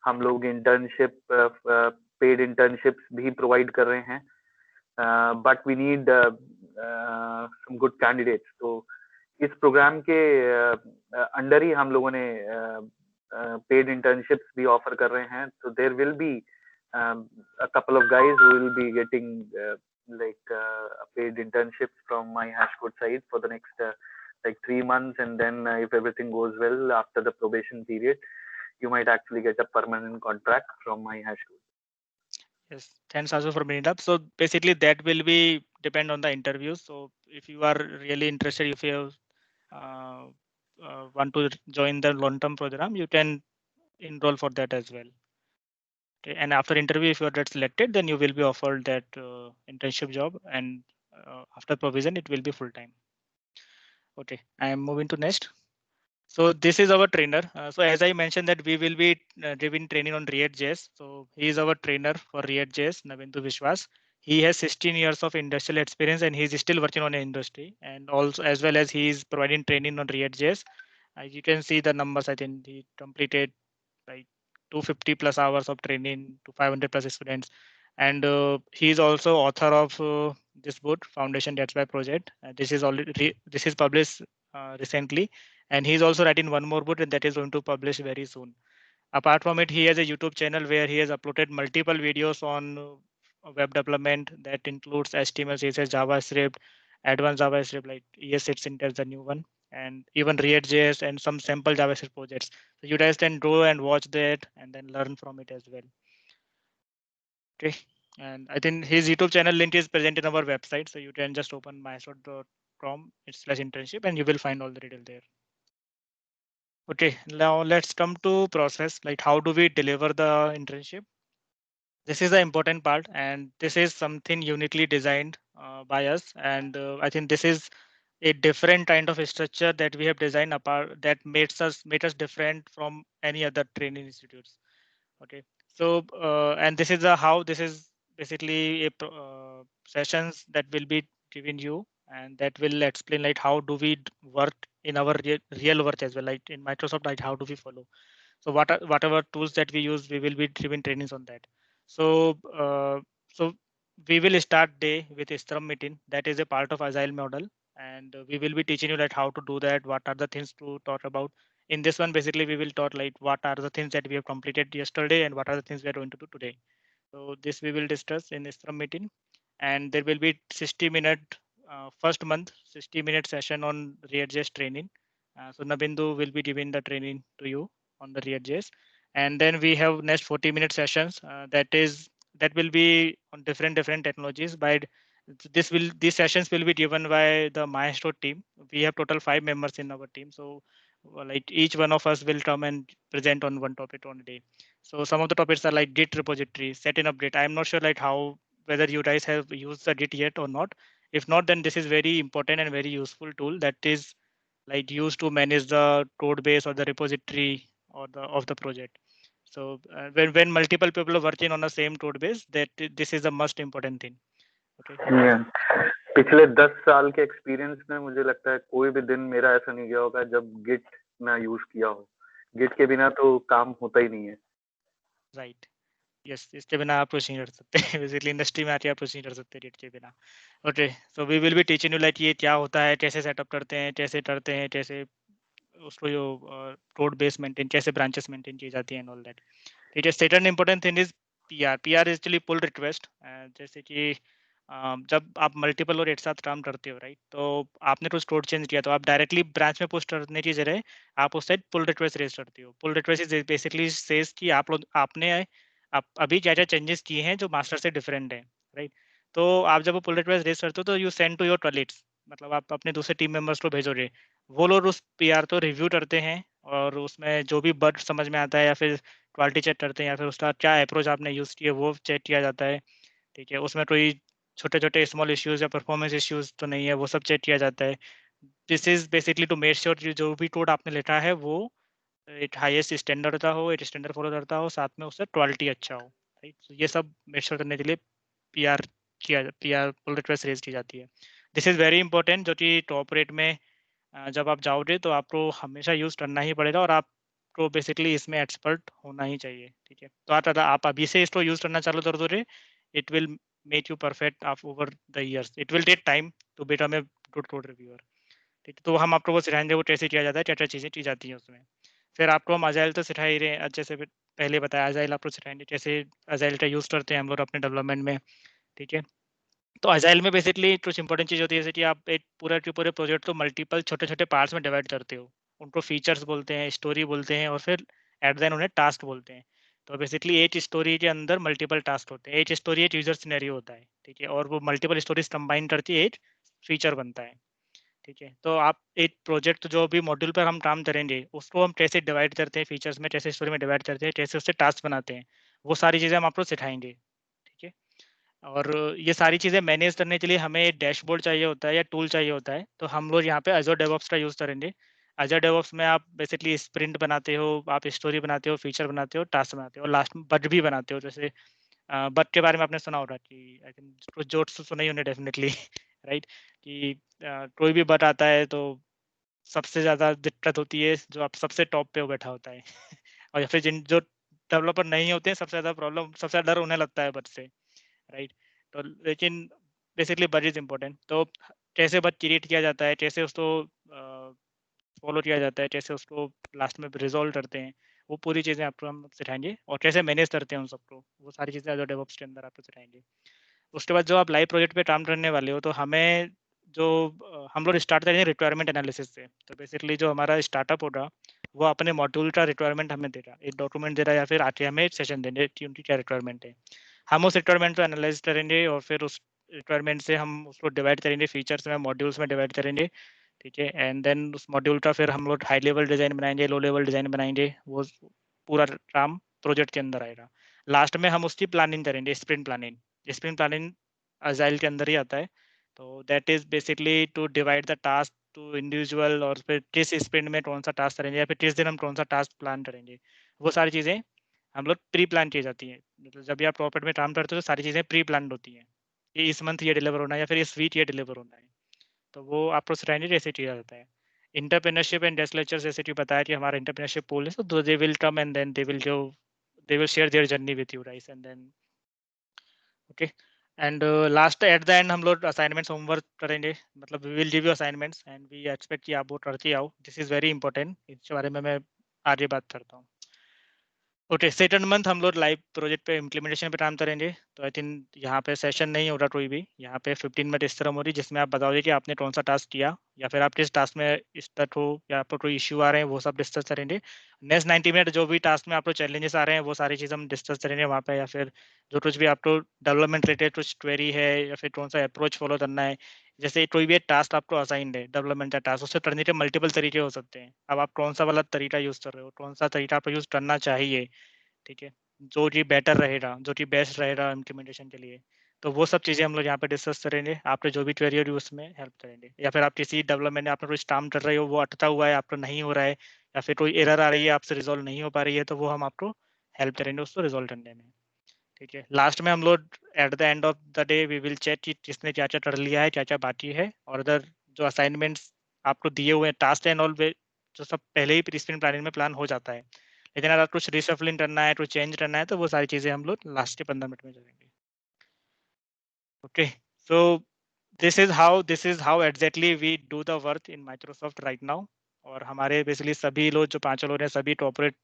हम लोग internship, paid internships भी provide कर रहे हैं, but we need some good candidates. तो इस programme के under ही हम लोगों ने पेड इंटर्नशिप्स भी ऑफर कर रहे हैं. तो there will be a couple of guys who will be getting a paid internship from my hashcode side for the next 3 months, and then if everything goes well after the probation period, you might actually get a permanent contract from my hashcode. Yes, thanks also for bringing it up. So basically that will be depend on the interviews. So if you are really interested, if you want to join the long-term program, you can enroll for that as well. Okay. And after interview, if you are get selected, then you will be offered that internship job, and after provision, it will be full-time. Okay, I am moving to next. So this is our trainer. So as I mentioned that we will be giving training on React.js. So he is our trainer for React.js, Navindu Vishwas. He has 16 years of industrial experience and he is still working on the industry. And also as well as he is providing training on React.js. You can see the numbers. I think he completed like 250 plus hours of training to 500 plus students. And he is also author of this book, Foundation That's Why project. This is published recently. And he's also writing one more book, and that is going to publish very soon. Apart from it, he has a YouTube channel where he has uploaded multiple videos on web development that includes HTML, CSS, JavaScript, advanced JavaScript like ES6 Syntax, the new one, and even React.js and some sample JavaScript projects. So you guys can go and watch that and then learn from it as well. Okay. And I think his YouTube channel link is present in our website. So you can just open mysort.com/internship and you will find all the detail there. Okay, now let's come to process, like how do we deliver the internship? This is the important part, and this is something uniquely designed by us. And I think this is a different kind of structure that we have designed apart that makes us different from any other training institutes. Okay, so and this is the how this is basically a sessions that will be given you, and that will explain like how do we work in our real work as well, like in Microsoft, like how do we follow. So whatever tools that we use, we will be giving trainings on that. So so we will start day with a Scrum meeting. That is a part of Agile model, and we will be teaching you like how to do that. What are the things to talk about? In this one, basically, we will talk like what are the things that we have completed yesterday and what are the things we are going to do today. So this we will discuss in the Scrum meeting, and there will be 60-minute first month 60-minute session on React.js training. So Nabindu will be giving the training to you on the React.js, and then we have next 40-minute sessions that will be on different technologies. By these sessions will be given by the Maestro team. We have total 5 members in our team, so like each one of us will come and present on one topic on a day. So some of the topics are like Git repository, setting up Git. I'm not sure like how whether you guys have used the Git yet or not. If not, then this is very important and very useful tool that is like used to manage the code base or the repository or the of the project. So when multiple people are working on the same code base, that this is the most important thing. Okay. Yeah. पिछले 10 साल के experience में मुझे लगता है कोई भी दिन मेरा ऐसा नहीं गया होगा जब गिट ना यूज किया हो। गिट के बिना तो काम होता ही नहीं है। राइट, यस, इसके बिना आप कुछ नहीं कर सकते। बेसिकली इंडस्ट्री में आके आप कुछ नहीं कर सकते गिट के बिना। Okay, so we will be teaching you like ये क्या होता है, कैसे सेटअप करते हैं, कैसे करते हैं, कैसे उसको जो कोड बेस मेंटेन, कैसे ब्रांचेस मेंटेन की जाती हैं एंड ऑल दैट। ठीक है, second important thing is PR. PR is actually pull request. जैसे कि जब आप मल्टीपल और एक साथ काम करते हो, राइट, तो आपने कुछ कोड चेंज किया तो आप डायरेक्टली ब्रांच में पुश करने की जगह आप उस साइड पुल रिक्वेस्ट रेज करते हो। Pull request is basically says कि आप लोग आपने आप अभी क्या क्या चेंजेस किए हैं जो मास्टर से डिफरेंट है, राइट। तो आप जब वो पुल रिक्वेस्ट रेज करते हो तो you send to your colleagues, मतलब आप अपने दूसरे टीम मेंबर्स को भेजोगे। वो लोग उस पीआर को रिव्यू करते हैं और उसमें जो भी बग समझ में आता है या फिर क्वालिटी चेक करते हैं या फिर उसका क्या अप्रोच आपने यूज़ किया वो चेक किया जाता है। ठीक है, उसमें कोई छोटे-छोटे स्मॉल इश्यूज़ या परफॉर्मेंस इश्यूज़ तो नहीं है, वो सब चेक किया जाता है। This is basically to make sure कि जो भी कोड आपने लिखा है वो एक हाईएस्ट स्टैंडर्ड का हो, एक स्टैंडर्ड फॉलो करता हो, साथ में उससे क्वालिटी अच्छा हो, राइट। तो ये सब मेक श्योर करने के लिए पीआर पुल रिक्वेस्ट रेज़ की जाती है। दिस इज़ वेरी इंपॉर्टेंट, जो कि कॉर्पोरेट में जब आप जाओगे तो आपको हमेशा यूज़ करना ही पड़ेगा और आपको बेसिकली इसमें एक्सपर्ट होना ही चाहिए, ठीक है। तो आप अभी से इसको यूज़ करना चालू कर दोगे, it will make you perfect of over the years. It will take time to become a good code reviewer, ठीक है। तो हम आपको वो सिखाएंगे वो कैसे किया जाता है, क्या-क्या चीज़ें की जाती हैं उसमें। फिर आपको हम अजाइल तो सिखा ही रहे हैं, जैसे पहले बताया अजाइल आपको सिखाएंगे कैसे अजाइल का यूज़ करते हैं हम लोग अपने डेवलपमेंट में, ठीक है। तो अजाइल में बेसिकली कुछ इंपॉर्टेंट चीज़ होती है, जैसे कि आप एक पूरा के पूरे प्रोजेक्ट को मल्टीपल छोटे-छोटे पार्ट्स में डिवाइड करते हो। उनको फीचर्स बोलते हैं, स्टोरी बोलते हैं और फिर एट द एंड उन्हें टास्क बोलते हैं। तो बेसिकली एक स्टोरी के अंदर मल्टीपल टास्क होते हैं। एक स्टोरी एक यूज़र सिनेरियो होता है, ठीक है? और वो मल्टीपल स्टोरीज़ कंबाइन करके एक फीचर बनता है, ठीक है? तो आप एक प्रोजेक्ट जो भी मॉड्यूल पर हम काम करेंगे, उसको हम कैसे डिवाइड करते हैं फीचर्स में, कैसे स्टोरी में डिवाइड करते हैं, कैसे उससे टास्क बनाते हैं, वो सारी चीज़ें हम आपको सिखाएँगे, ठीक है? और ये सारी चीज़ें मैनेज करने के लिए हमें एक डैशबोर्ड चाहिए होता है या टूल चाहिए होता है, तो हम लोग यहाँ पे अज़ूर डेवऑप्स का यूज़ करेंगे। अज़ूर डेवऑप्स में आप बेसिकली स्प्रिंट बनाते हो, आप स्टोरी बनाते हो, फीचर बनाते हो, टास्क बनाते हो और लास्ट में बग भी बनाते हो। जैसे बग के बारे में आपने सुना होगा कि आई थिंक कुछ जोक्स तो सुने ही होंगे डेफिनिटली, राइट? कि कोई भी बग आता है तो सबसे ज़्यादा दिक्कत होती है जो आप सबसे टॉप पे वो बैठा होता है और या फिर जिन जो डेवलपर नहीं होते हैं, सबसे ज़्यादा प्रॉब्लम सबसे ज़्यादा डर उन्हें लगता है बग से। राइट। तो लेकिन बेसिकली बग इज इम्पोर्टेंट। तो कैसे बग क्रिएट किया जाता है, कैसे उसको फॉलो किया जाता है, कैसे उसको लास्ट में रिजॉल्व करते हैं, वो पूरी चीज़ें आपको हम सिखाएंगे और कैसे मैनेज करते हैं उन सबको, वो सारी चीज़ें जो डेवऑप्स के अंदर आपको सिखाएंगे। उसके बाद जो आप लाइव प्रोजेक्ट पे काम करने वाले हो तो हमें जो हम लोग स्टार्ट करेंगे रिक्वायरमेंट एनालिसिस से। तो बेसिकली जो हमारा स्टार्टअप होगा वो अपने मॉड्यूल का रिक्वायरमेंट हमें देगा, एक डॉक्यूमेंट दे रहा है या फिर आके हमें एक सेशन देंगे कि उनकी क्या रिक्वायरमेंट है। हम उस रिक्वायरमेंट को एनालाइज करेंगे और फिर उस रिक्वायरमेंट से हम उसको डिवाइड करेंगे, फीचर्स में, मॉड्यूल्स में डिवाइड करेंगे, ठीक है। एंड देन उस मॉड्यूल का फिर हम लोग हाई लेवल डिज़ाइन बनाएंगे, लो लेवल डिज़ाइन बनाएंगे, वो पूरा काम प्रोजेक्ट के अंदर आएगा। लास्ट में हम उसकी प्लानिंग करेंगे, sprint planning. Sprint planning agile के अंदर ही आता है। तो that is basically to divide the task to individual और फिर किस स्प्रिंट में कौन सा टास्क करेंगे या फिर किस दिन हम कौन सा टास्क प्लान करेंगे, वो सारी चीज़ें हम लोग प्री प्लान की जाती हैं। मतलब जब भी आप प्रॉपर्ट में काम करते हो तो सारी चीज़ें प्री प्लान होती हैं कि इस मंथ ये डिलीवर होना है या फिर इस वीक ये डिलीवर होना है। तो वो आपको सिखाएंगे जैसे किया जाता है। एंटरप्रेन्योरशिप एंड डेस्क लेक्चर जैसे कि बताया कि हमारा एंटरप्रेन्योरशिप पूल है, तो they will come and then they will share their journey with you guys and then okay. And last at the end हम लोग असाइनमेंट्स होमवर्क करेंगे, मतलब we will give you assignments and we expect कि आप वो करके आओ। This is very important, इसके बारे में मैं आगे बात करता हूँ। ओके, सेकंड मंथ हम लोग लाइव प्रोजेक्ट पे इम्प्लीमेंटेशन पे काम करेंगे। तो आई थिंक यहाँ पे सेशन नहीं होगा कोई भी, यहाँ पे 15 मिनट इस तरह हो रही जिसमें आप बताओगे कि आपने कौन सा टास्क किया या फिर आप किस टास्क में स्टक हो या आपको कोई इश्यू आ रहे हैं, वो सब डिस्कस करेंगे। नेक्स्ट 90 मिनट जो भी टास्क में आपको चैलेंजेस आ रहे हैं वो सारी चीज़ हम डिस्कस करेंगे वहाँ पे, या फिर जो कुछ भी आपको डेवलपमेंट रिलेटेड कुछ क्वेरी है या फिर कौन सा अप्रोच फॉलो करना है। जैसे कोई भी एक टास्क आपको असाइंड है, डेवलपमेंट का टास्क, उससे करने के मल्टीपल तरीके हो सकते हैं। अब आप कौन सा वाला तरीका यूज़ कर रहे हो, कौन सा तरीका आपको यूज़ करना चाहिए, ठीक है, जो कि बेटर रहेगा, जो कि बेस्ट रहेगा इम्प्लीमेंटेशन के लिए। तो वो सब चीज़ें हम लोग यहाँ पे डिस्कस करेंगे। आपने जो भी क्वेरी हो रही है उसमें हेल्प करेंगे, या फिर आप किसी डेवलपमेंट में आपने कुछ काम कर रहे हो, वो अटका हुआ है, आपको नहीं हो रहा है या फिर कोई एरर आ रही है, आपसे रिज़ॉल्व नहीं हो पा रही है, तो वो हम आपको हेल्प करेंगे उसको रिज़ॉल्व करने में, ठीक है। लास्ट में हम लोग at the end of the day we will check कि किसने क्या क्या कर लिया है, क्या क्या बाकी है, और अदर जो असाइनमेंट्स आपको दिए हुए हैं टास्क एंड ऑल जो सब पहले ही स्प्रिंट प्लानिंग में प्लान हो जाता है, लेकिन अगर कुछ रिशफलिंग करना है, कुछ चेंज करना है, तो वो सारी चीज़ें हम लोग लास्ट के 15 मिनट में करेंगे। Okay, so this is how exactly we do the work in Microsoft right now. और हमारे बेसिकली सभी लोग जो 5 लोग हैं सभी कॉर्पोरेट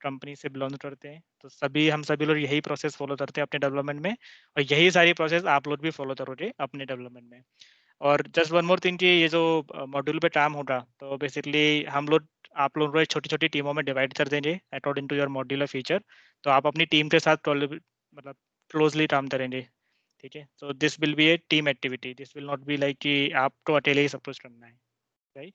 कंपनी से बिलोंग करते हैं, तो हम सभी लोग यही प्रोसेस फॉलो करते हैं अपने डेवलपमेंट में, और यही सारी प्रोसेस आप लोग भी फॉलो करोगे अपने डेवलपमेंट में। और जस्ट वन मोर थिंग कि ये जो मॉड्यूल पे काम होगा, तो बेसिकली हम लोग आप लोगों को छोटी छोटी टीमों में डिवाइड कर देंगे according to your modular feature. तो आप अपनी टीम के साथ मतलब क्लोजली काम करेंगे, ठीक है। So this will be A team activity, this will not be like कि आपको अकेले ही सब कुछ करना है, राइट।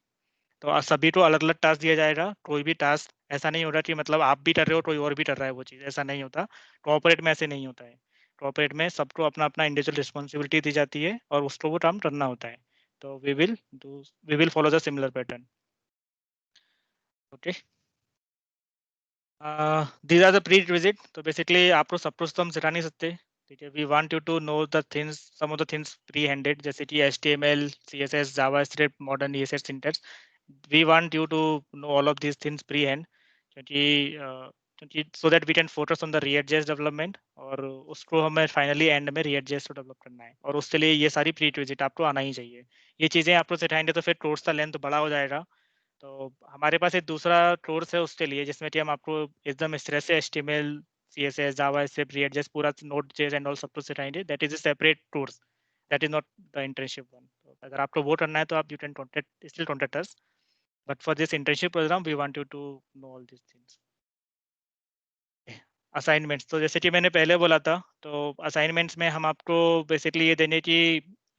तो सभी को अलग अलग टास्क दिया जाएगा, कोई भी टास्क ऐसा नहीं होगा कि मतलब आप भी कर रहे हो कोई और भी कर रहा है वो चीज़, ऐसा नहीं होता। कोऑपरेट में ऐसे नहीं होता है। कोऑपरेट में सबको अपना अपना इंडिविजुअल रिस्पॉन्सिबिलिटी दी जाती है और उसको वो काम करना होता है। तो we will follow the similar pattern. Okay, these are the prerequisite. तो बेसिकली आपको सब कुछ तो हम सिखा नहीं सकते, ठीक है। We want you to know the things, some of the things pre handed, जैसे कि HTML, CSS, JavaScript, modern ESS syntax. We want you to know all of these things pre hand, क्योंकि so that we can focus on the React.js development, और उसको हमें finally and में React.js को develop करना है, और उसके लिए ये सारी प्री रिक्विजिट आपको आना ही चाहिए। ये चीज़ें आपको सिखाएंगे तो फिर कोर्स का लेंथ बड़ा हो जाएगा। तो हमारे पास एक दूसरा कोर्स है उसके लिए, जिसमें कि हम आपको एकदम इस तरह से HTML, CSS, जावास्क्रिप्ट, React.js पूरा Node.js एंड ऑल सब कुछ सिखाएंगे। That is a separate course, that is not the internship one. तो अगर आपको वो करना है तो आप you can contact us, but for this internship program we want you to know all this things. Assignments, तो जैसे कि मैंने पहले बोला था, तो असाइनमेंट्स में हम आपको बेसिकली ये देने की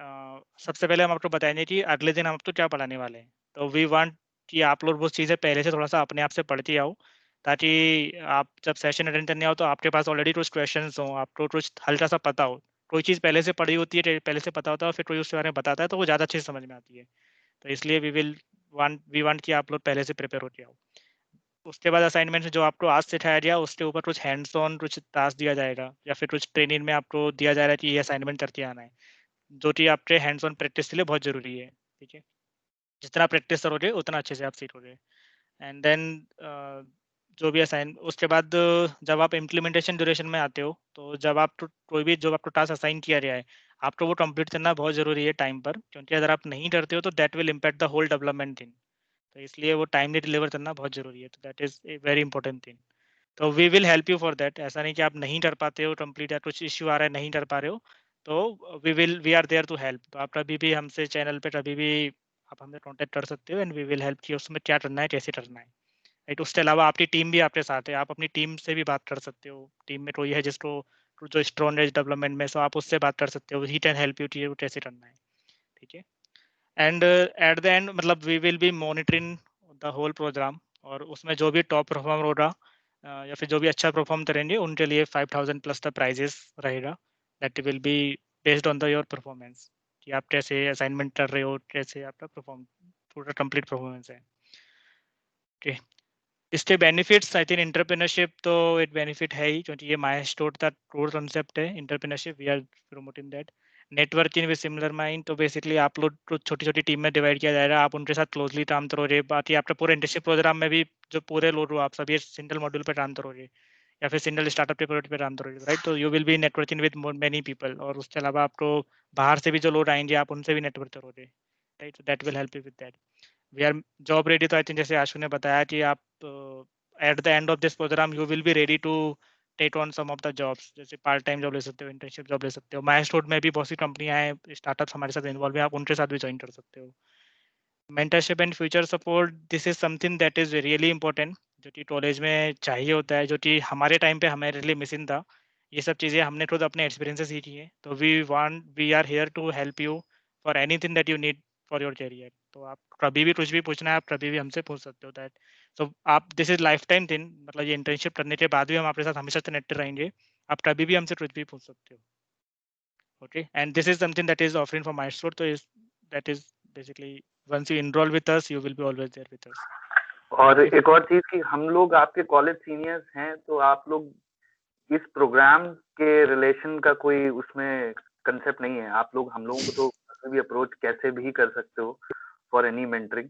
सबसे पहले हम आपको बताएंगे कि अगले दिन हम आपको क्या पढ़ाने वाले हैं। तो वी वांट कि आप लोग वो चीज़ें पहले से थोड़ा सा अपने आप से पढ़ती आओ, ताकि आप जब सेशन अटेंड करने आओ तो आपके पास ऑलरेडी कुछ क्वेश्चंस हो, आपको कुछ हल्का सा पता हो। कोई चीज़ पहले से पढ़ी होती है, पहले से पता होता है, और फिर कोई उसके बारे में बताता है तो वो ज़्यादा अच्छे से समझ में आती है। तो इसलिए वी वांट कि आप लोग पहले से प्रिपेयर होते आओ। उसके बाद असाइनमेंट जो आपको आज सिखाया गया उसके ऊपर कुछ हैंड्स ऑन कुछ टास्क दिया जाएगा, या फिर कुछ ट्रेनिंग में आपको दिया जा रहा है कि ये असाइनमेंट करके आना है, जो कि आपके हैंड्स ऑन प्रैक्टिस के लिए बहुत ज़रूरी है, ठीक है। जितना प्रैक्टिस करोगे उतना अच्छे से आप सीखोगे। एंड देन जो भी असाइन उसके बाद जब आप इम्प्लीमेंटेशन ड्यूरेशन में आते हो, तो जब आप कोई भी जो आपको टास्क असाइन किया गया है आपको वो कंप्लीट करना बहुत ज़रूरी है टाइम पर, क्योंकि अगर आप नहीं करते हो तो that will impact the whole development thing. तो इसलिए वो टाइमली डिलीवर करना बहुत ज़रूरी है, तो that is a very important thing. तो we will help you for that. ऐसा नहीं कि आप नहीं कर पाते हो कंप्लीट, या कुछ इश्यू आ रहा है नहीं कर पा रहे हो, तो we are there to help. तो आप कभी भी हमसे चैनल पे कभी भी आप हमसे कांटेक्ट कर सकते हो, एंड वी विल हेल्प कि उसमें क्या करना है, कैसे करना है, राइट। उसके अलावा आपकी टीम भी आपके साथ है, आप अपनी टीम से भी बात कर सकते हो। टीम में कोई है जिसको जो स्ट्रॉन्ग है डेवलपमेंट में, सो आप उससे बात कर सकते हो, ही कैन हेल्प यू कि कैसे करना है, ठीक है। एंड एट द एंड मतलब we will be monitoring the whole program, और उसमें जो भी टॉप परफॉर्मर होगा या फिर जो भी अच्छा परफॉर्म करेंगे उनके लिए 5000 प्लस द प्राइजेस रहेगा। That will be based on the your performance, कि आप कैसे असाइनमेंट कर रहे हो, कैसे आपका परफॉर्म पूरा कंप्लीट परफॉर्मेंस है, ओके। इसके बेनिफिट्स आई थिंक एंटरप्रेन्योरशिप तो एक बेनिफिट है ही, क्योंकि ये माय स्टोर का कोर कंसेप्ट है entrepreneurship, we are promoting that. Networking with similar mind, तो बेसिकली आप लोग को छोटी छोटी टीम में डिवाइड किया जाएगा, आप उनके साथ क्लोजली काम करोगे। बाकी आपका पूरे इंटर्नशिप प्रोग्राम में भी जो पूरे लोग हो आप सभी सिंगल मॉड्यूल पर काम करोगे, या फिर सिंगल स्टार्टअप के प्रोजेक्ट पे काम करोगे, राइट। तो you will B networking with many people, और उसके अलावा आपको बाहर से भी जो लोग आएंगे आप उनसे भी नेटवर्क करोगे, राइट। तो that will help you with that. We are job ready, तो आई थिंक जैसे आशु ने बताया कि आप at the end of this program you will be ready to take on some of the jobs, जैसे part time job ले सकते हो, इंटर्नशिप जॉब ले सकते हो। माइलस्टोन में भी बहुत सी कंपनियां हैं, स्टार्टअप्स हमारे साथ इन्वॉल्व हैं, आप उनके साथ भी ज्वाइन कर सकते हो। Mentorship and future support, this is something that is really important, जो कि कॉलेज में चाहिए होता है, जो कि हमारे टाइम पे हमारे लिए मिसिंग था। ये सब चीज़ें हमने खुद अपने एक्सपीरियंस से सीखी है। तो we are here to help you for anything that you need for your career. तो आप कभी भी कुछ भी पूछना है आप कभी भी हमसे पूछ सकते हो दैट। सो आप this is life time thing, मतलब ये इंटर्नशिप करने के बाद भी हम आपके साथ हमेशा कनेक्टेड रहेंगे, आप कभी भी हमसे कुछ भी पूछ सकते हो, okay. And this is something that is offering for milestone, तो that is basically once you enroll with us you will be always there with us। और Okay. एक और चीज कि हम लोग आपके कॉलेज सीनियर्स हैं, तो आप लोग इस प्रोग्राम के रिलेशन का कोई उसमें कंसेप्ट नहीं है। आप लोग हम लोगों को तो कभी भी अप्रोच कैसे भी कर सकते हो फॉर एनी मेंटरिंग,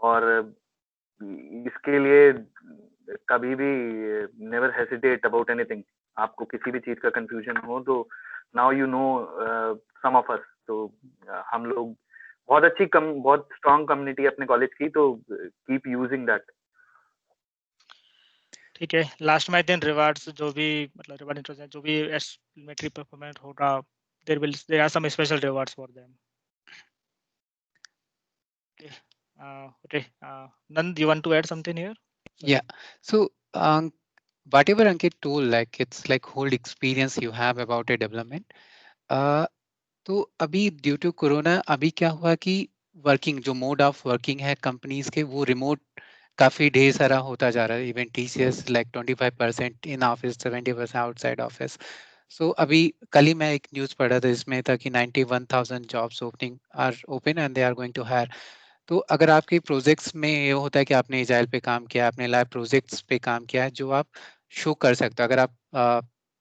और इसके लिए कभी भी नेवर हेसिटेट अबाउट एनीथिंग। आपको किसी भी चीज का कंफ्यूजन हो तो now you know some of us. तो हम लोग बहुत अच्छी बहुत स्ट्रांग कम्युनिटी अपने कॉलेज की, तो कीप यूजिंग दैट। ठीक है, लास्ट में दिन रिवार्ड्स जो भी मतलब रिवार्ड इंट्रोडक्शन जो भी एस्टिमेटरी परफॉर्मेंस होगा, there are some special rewards for them. Okay, Nand, you want to add something here? Yeah. So whatever Ankit told, like it's like whole experience you have about a development. तो अभी due to corona अभी क्या हुआ कि working जो mode of working है companies के वो रिमोट काफी ढेर सारा होता जा रहा है। Even TCS like 25% in office, 70% outside office. So अभी कल ही मैं एक न्यूज पढ़ा था, इसमें था कि 91,000 jobs opening are open and they are going to hire. तो अगर आपके प्रोजेक्ट्स में ये होता है कि आपने एजाइल पे काम किया, आपने लाइव प्रोजेक्ट्स पे काम किया है जो आप शो कर सकते हो।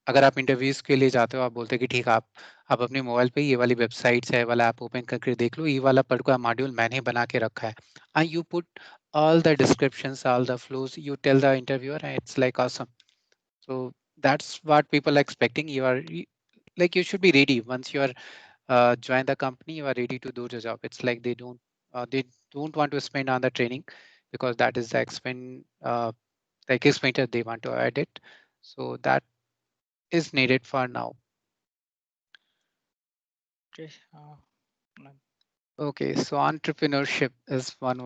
अगर आप इंटरव्यूज के लिए जाते हो, आप बोलते हैं कि ठीक है, आप अपने मोबाइल पे ये वाली वेबसाइट्स है वाला ऐप ओपन करके देख लो, ये वाला पर्टिकुलर मॉड्यूल मैंने बना के रखा है, and you put all the descriptions, all the flows, you tell the interviewer, and it's like awesome. So that's what people are expecting. Like you should be ready once you are join the company, you are ready to do the job. It's like they don't want to spend on the training because that is the expenditure they want to add it. So that is needed for now. Okay. Okay, so entrepreneurship is one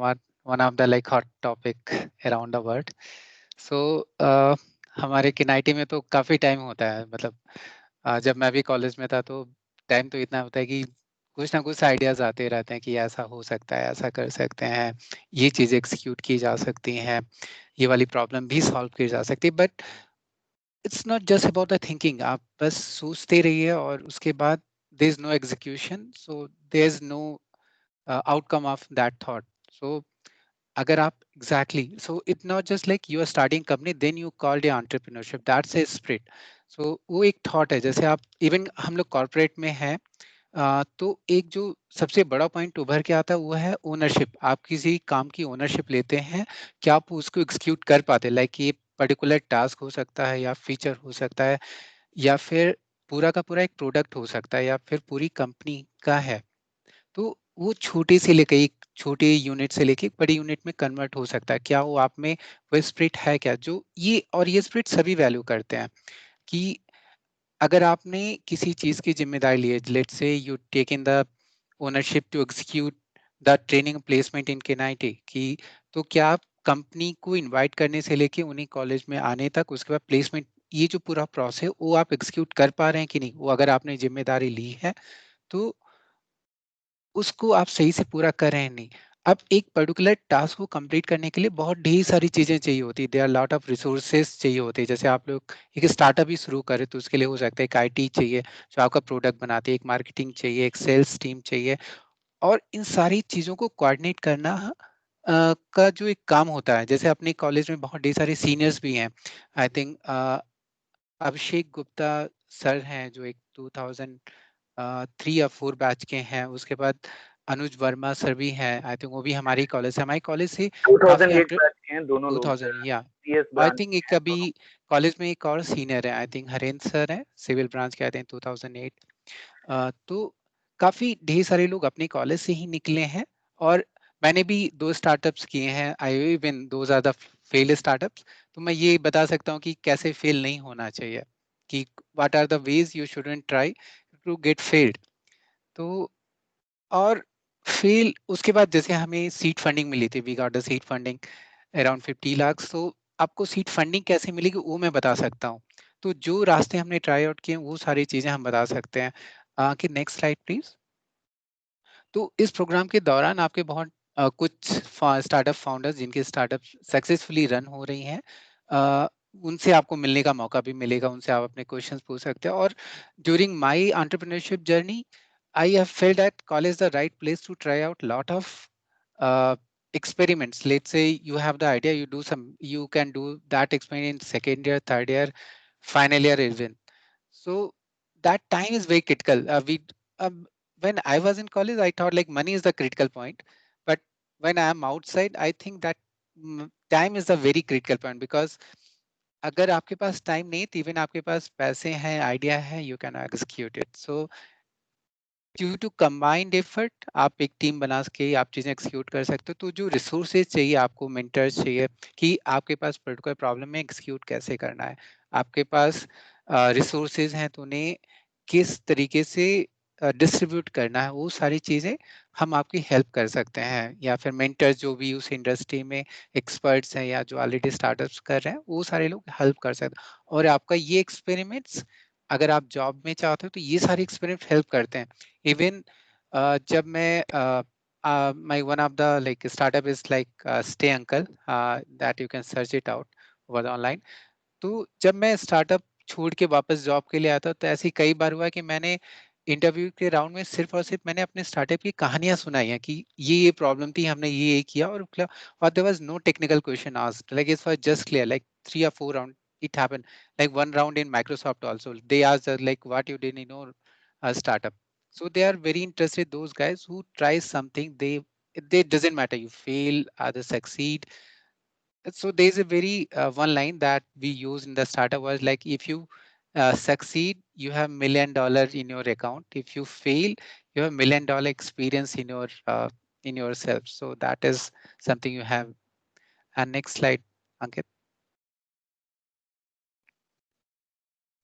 of the like hot topic around the world. So हमारे किनाइटी में तो काफी time होता है, मतलब जब मैं भी कॉलेज में था तो टाइम तो इतना होता है कि कुछ ना कुछ आइडियाज आते रहते हैं कि ऐसा हो सकता है, ऐसा कर सकते हैं, ये चीज एक्सिक्यूट की जा सकती हैं, ये वाली प्रॉब्लम भी सॉल्व की जा सकती है। But it's not just about the thinking, आप बस सोचते रहिए और उसके बाद there is no execution, so there is no outcome of that thought. So agar aap exactly, so it's not just like you are starting company then you called it entrepreneurship, that's a spirit. So वो एक thought है, जैसे आप even हम लोग corporate में हैं, तो एक जो सबसे बड़ा पॉइंट उभर के आता है वो है ओनरशिप। आप किसी काम की ओनरशिप लेते हैं, क्या आप उसको एग्जीक्यूट कर पाते, लाइक ये पर्टिकुलर टास्क हो सकता है या फीचर हो सकता है या फिर पूरा का पूरा एक प्रोडक्ट हो सकता है या फिर पूरी कंपनी का है। तो वो छोटे से लेकर एक छोटे यूनिट से लेके एक बड़ी यूनिट में कन्वर्ट हो सकता है। क्या वो आप में वो स्पिरिट है क्या, जो ये स्पिरिट सभी वैल्यू करते हैं कि अगर आपने किसी चीज की जिम्मेदारी ली है, let's say you take in the ownership to execute the training placement in केनाइटी की, तो क्या आप कंपनी को इनवाइट करने से लेके उन्हीं कॉलेज में आने तक, उसके बाद प्लेसमेंट, ये जो पूरा प्रोसेस वो आप एग्जीक्यूट कर पा रहे हैं कि नहीं, वो अगर आपने जिम्मेदारी ली है तो उसको आप सही से पूरा कर रहे हैं नहीं। अब एक पर्टिकुलर टास्क को कंप्लीट करने के लिए बहुत ढेर सारी चीजें चाहिए होती है, there are lot of resources चाहिए होते हैं। जैसे आप लोग एक स्टार्टअप ही शुरू करें तो उसके लिए हो सकता है एक आईटी चाहिए जो आपका प्रोडक्ट बनाते हैं, एक मार्केटिंग चाहिए, एक सेल्स टीम चाहिए, और इन सारी चीजों को कोऑर्डिनेट करना का जो एक काम होता है। जैसे अपने कॉलेज में बहुत ढेर सारे सीनियर्स भी हैं, I think Abhishek Gupta sir हैं जो एक 2003 या 4 बैच के हैं, उसके बाद अनुज वर्मा सर भी हैं, आई थिंक वो भी हमारे कॉलेज से, हमारे कॉलेज से काफी 2008 बैच के हैं दोनों लोग, 2000 या सीएस आई ब्रांच थिंक के एक हैं अभी दोनों। कॉलेज में एक और सीनियर है, आई थिंक हरेंद्र सर है, सिविल ब्रांच के, आई थिंक 2008। तो काफी ढेर सारे लोग अपने कॉलेज से ही निकले हैं, और मैंने भी 2 स्टार्टअप्स किए हैं, I even those are the failed startups. तो मैं ये बता सकता हूँ कि कैसे फेल नहीं होना चाहिए, कि what are the ways you shouldn't try to get failed. तो और फेल उसके बाद जैसे हमें सीड फंडिंग मिली थी, we got the seed funding around 50 lakh. तो आपको सीड फंडिंग कैसे मिलेगी वो मैं बता सकता हूँ। तो जो रास्ते हमने ट्राई आउट किए वो सारी चीजें हम बता सकते हैं। कि नेक्स्ट स्लाइड प्लीज। तो इस प्रोग्राम के दौरान आपके बहुत कुछ स्टार्टअप फाउंडर्स जिनके स्टार्टअप सक्सेसफुली रन हो रही हैं, उनसे आपको मिलने का मौका भी मिलेगा, उनसे आप अपने क्वेश्चंस पूछ सकते हैं। और during my entrepreneurship journey I have felt that college is the right place to try out lot of experiments. Let's say you have the idea, you can do that experiment in second year, third year, final year even. So that time is very critical. When I was in college, I thought like money is the critical point, but when I am outside, I think that time is the very critical point, because अगर आपके पास time नहीं, तो even आपके पास पैसे हैं, idea है, you can execute it. So due to combined effort आप एक टीम बना के आप चीजें एक्सिक्यूट कर सकते हो. तो जो रिसोर्सेज चाहिए आपको, मेंटर्स चाहिए कि आपके पास पर्टिकुलर प्रॉब्लम में एक्सिक्यूट कैसे करना है, आपके पास रिसोर्सेज हैं तो उन्हें किस तरीके से डिस्ट्रीब्यूट करना है, वो सारी चीजें हम आपकी हेल्प कर सकते हैं. या फिर मेंटर्स जो भी उस इंडस्ट्री में एक्सपर्ट्स हैं या जो ऑलरेडी स्टार्टअप्स कर रहे हैं, वो सारे लोग हेल्प कर सकते हैं. और आपका ये एक्सपेरिमेंट्स अगर आप जॉब में चाहते हो तो ये सारे एक्सपेरिमेंट हेल्प करते हैं. Even जब मैं my one of the like startup is like Stay Uncle, that you can search it out over the online. तो जब मैं स्टार्टअप छोड़ के वापस जॉब के लिए आता, तो ऐसे कई बार हुआ कि मैंने इंटरव्यू के राउंड में सिर्फ और सिर्फ मैंने अपने स्टार्टअप की कहानियां सुनाई हैं कि ये प्रॉब्लम थी, हमने ये किया, और there was no technical question asked, like it was just clear, like 3 or 4 round it happened. Like one round in Microsoft also, they asked us like what you did in your startup. So they are very interested, those guys who try something. They doesn't matter you fail or they succeed. So there's a very one line that we use in the startup was like, if you succeed, you have $1 million in your account. If you fail, you have $1 million experience in yourself. So that is something you have. And next slide, Ankit.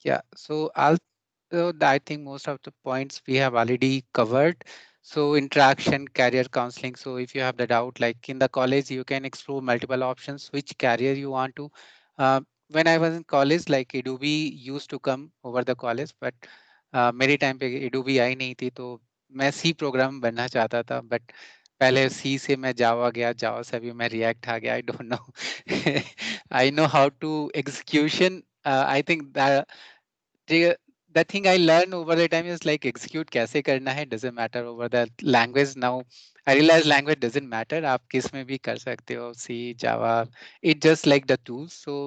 Yeah, so I think most of the points we have already covered. So interaction, career counseling. So if you have the doubt, like in the college, you can explore multiple options, which career you want to. When I was in college, like Adobe used to come over the college, but मेरे time पे Adobe आई नहीं थी, तो मैं C programme बनना चाहता था, but पहले C से मैं जावा गया, जावा से अभी मैं रिएक्ट आ गया. I don't know. I know how to execution. I think that the thing I learned over the time is like execute कैसे करना है, doesn't matter over the language. Now I realize language doesn't matter, आप किस में भी कर सकते हो, C, Java, it just like the tools. So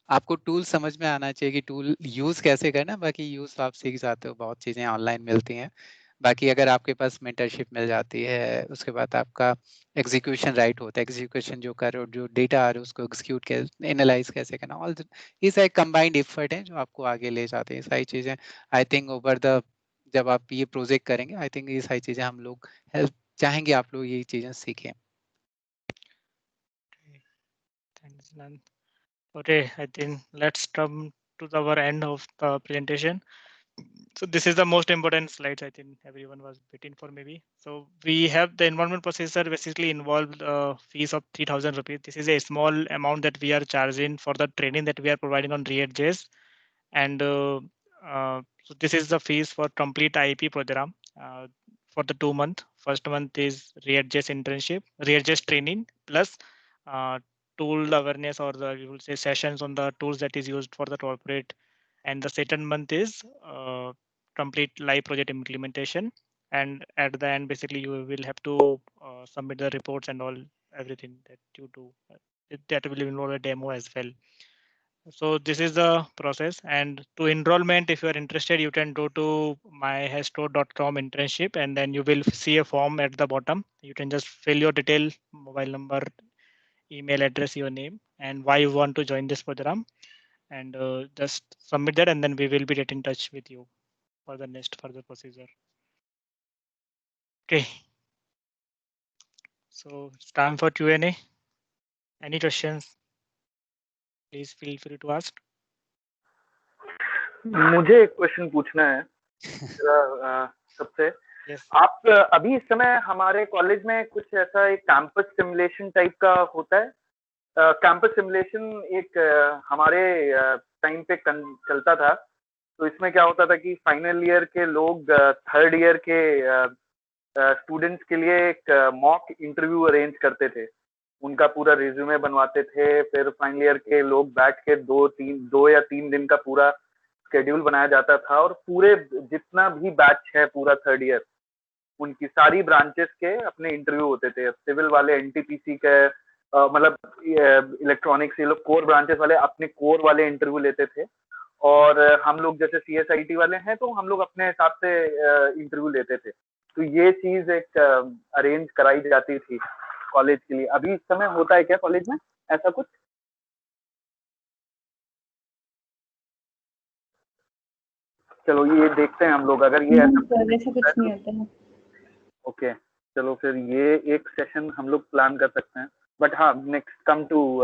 आपको टूल समझ में आना चाहिए कि टूल यूज कैसे करना, बाकी यूज आप सीख जाते हो, बहुत चीजें ऑनलाइन मिलती हैं. बाकी अगर आपके पास मेंटरशिप मिल जाती है, उसके बाद आपका एग्जीक्यूशन राइट होता है, एग्जीक्यूशन जो करो, जो डेटा आ रहा है उसको एग्जीक्यूट कैसे, एनालाइज कैसे करना, ऑल ये सारे कंबाइंड एफर्ट हैं जो आपको आगे ले जाते हैं. सारी चीजें आई थिंक ओवर द जब आप ये प्रोजेक्ट करेंगे, आई थिंक ये सारी चीजें हम लोग हेल्प चाहेंगे आप लोग ये चीजें सीखें. Thanks, Nand. Okay, I think let's come to our end of the presentation. So this is the most important slides I think everyone was waiting for maybe. So we have the environment processor basically involved fees of 3,000 rupees. This is a small amount that we are charging for the training that we are providing on React.js. And so this is the fees for complete IEP program for the 2 month. First month is React.js internship, React.js training plus tool awareness, or the you will say sessions on the tools that is used for the corporate. And the second month is complete live project implementation. And at the end, basically, you will have to submit the reports and all everything that you do. That will involve a demo as well. So this is the process. And to enrollment, if you are interested, you can go to myhestore.com internship, and then you will see a form at the bottom. You can just fill your detail, mobile number, email address, your name, and why you want to join this program, and just submit that, and then we will be get in touch with you for the next further procedure. Okay. So it's time for Q&A. Any questions? Please feel free to ask. मुझे एक question पूछना है सबसे. Yes. आप अभी इस समय हमारे कॉलेज में कुछ ऐसा एक कैंपस सिमुलेशन टाइप का होता है. कैंपस सिमुलेशन एक हमारे टाइम पे चलता था. तो इसमें क्या होता था कि फाइनल ईयर के लोग थर्ड ईयर के स्टूडेंट्स के लिए एक मॉक इंटरव्यू अरेंज करते थे. उनका पूरा रिज्यूमे बनवाते थे. फिर फाइनल ईयर के लोग बैठ के 2 या 3 दिन का पूरा शेड्यूल बनाया जाता था, और पूरे जितना भी बैच है पूरा थर्ड ईयर, उनकी सारी ब्रांचेस के अपने इंटरव्यू होते थे. सिविल वाले एनटीपीसी के मतलब इलेक्ट्रॉनिक्स, ये लोग कोर ब्रांचेस वाले अपने कोर वाले इंटरव्यू लेते थे. और हम लोग जैसे CSIT वाले हैं तो हम लोग अपने हिसाब से इंटरव्यू लेते थे। तो ये चीज एक अरेंज कराई जाती थी कॉलेज के लिए। अभी इस समय होता है क्या कॉलेज में ऐसा कुछ? चलो ये देखते हैं हम लोग, अगर ये वैसे कुछ नहीं होता है। ओके चलो फिर ये एक सेशन हम लोग प्लान कर सकते हैं। बट हाँ, नेक्स्ट कम टू,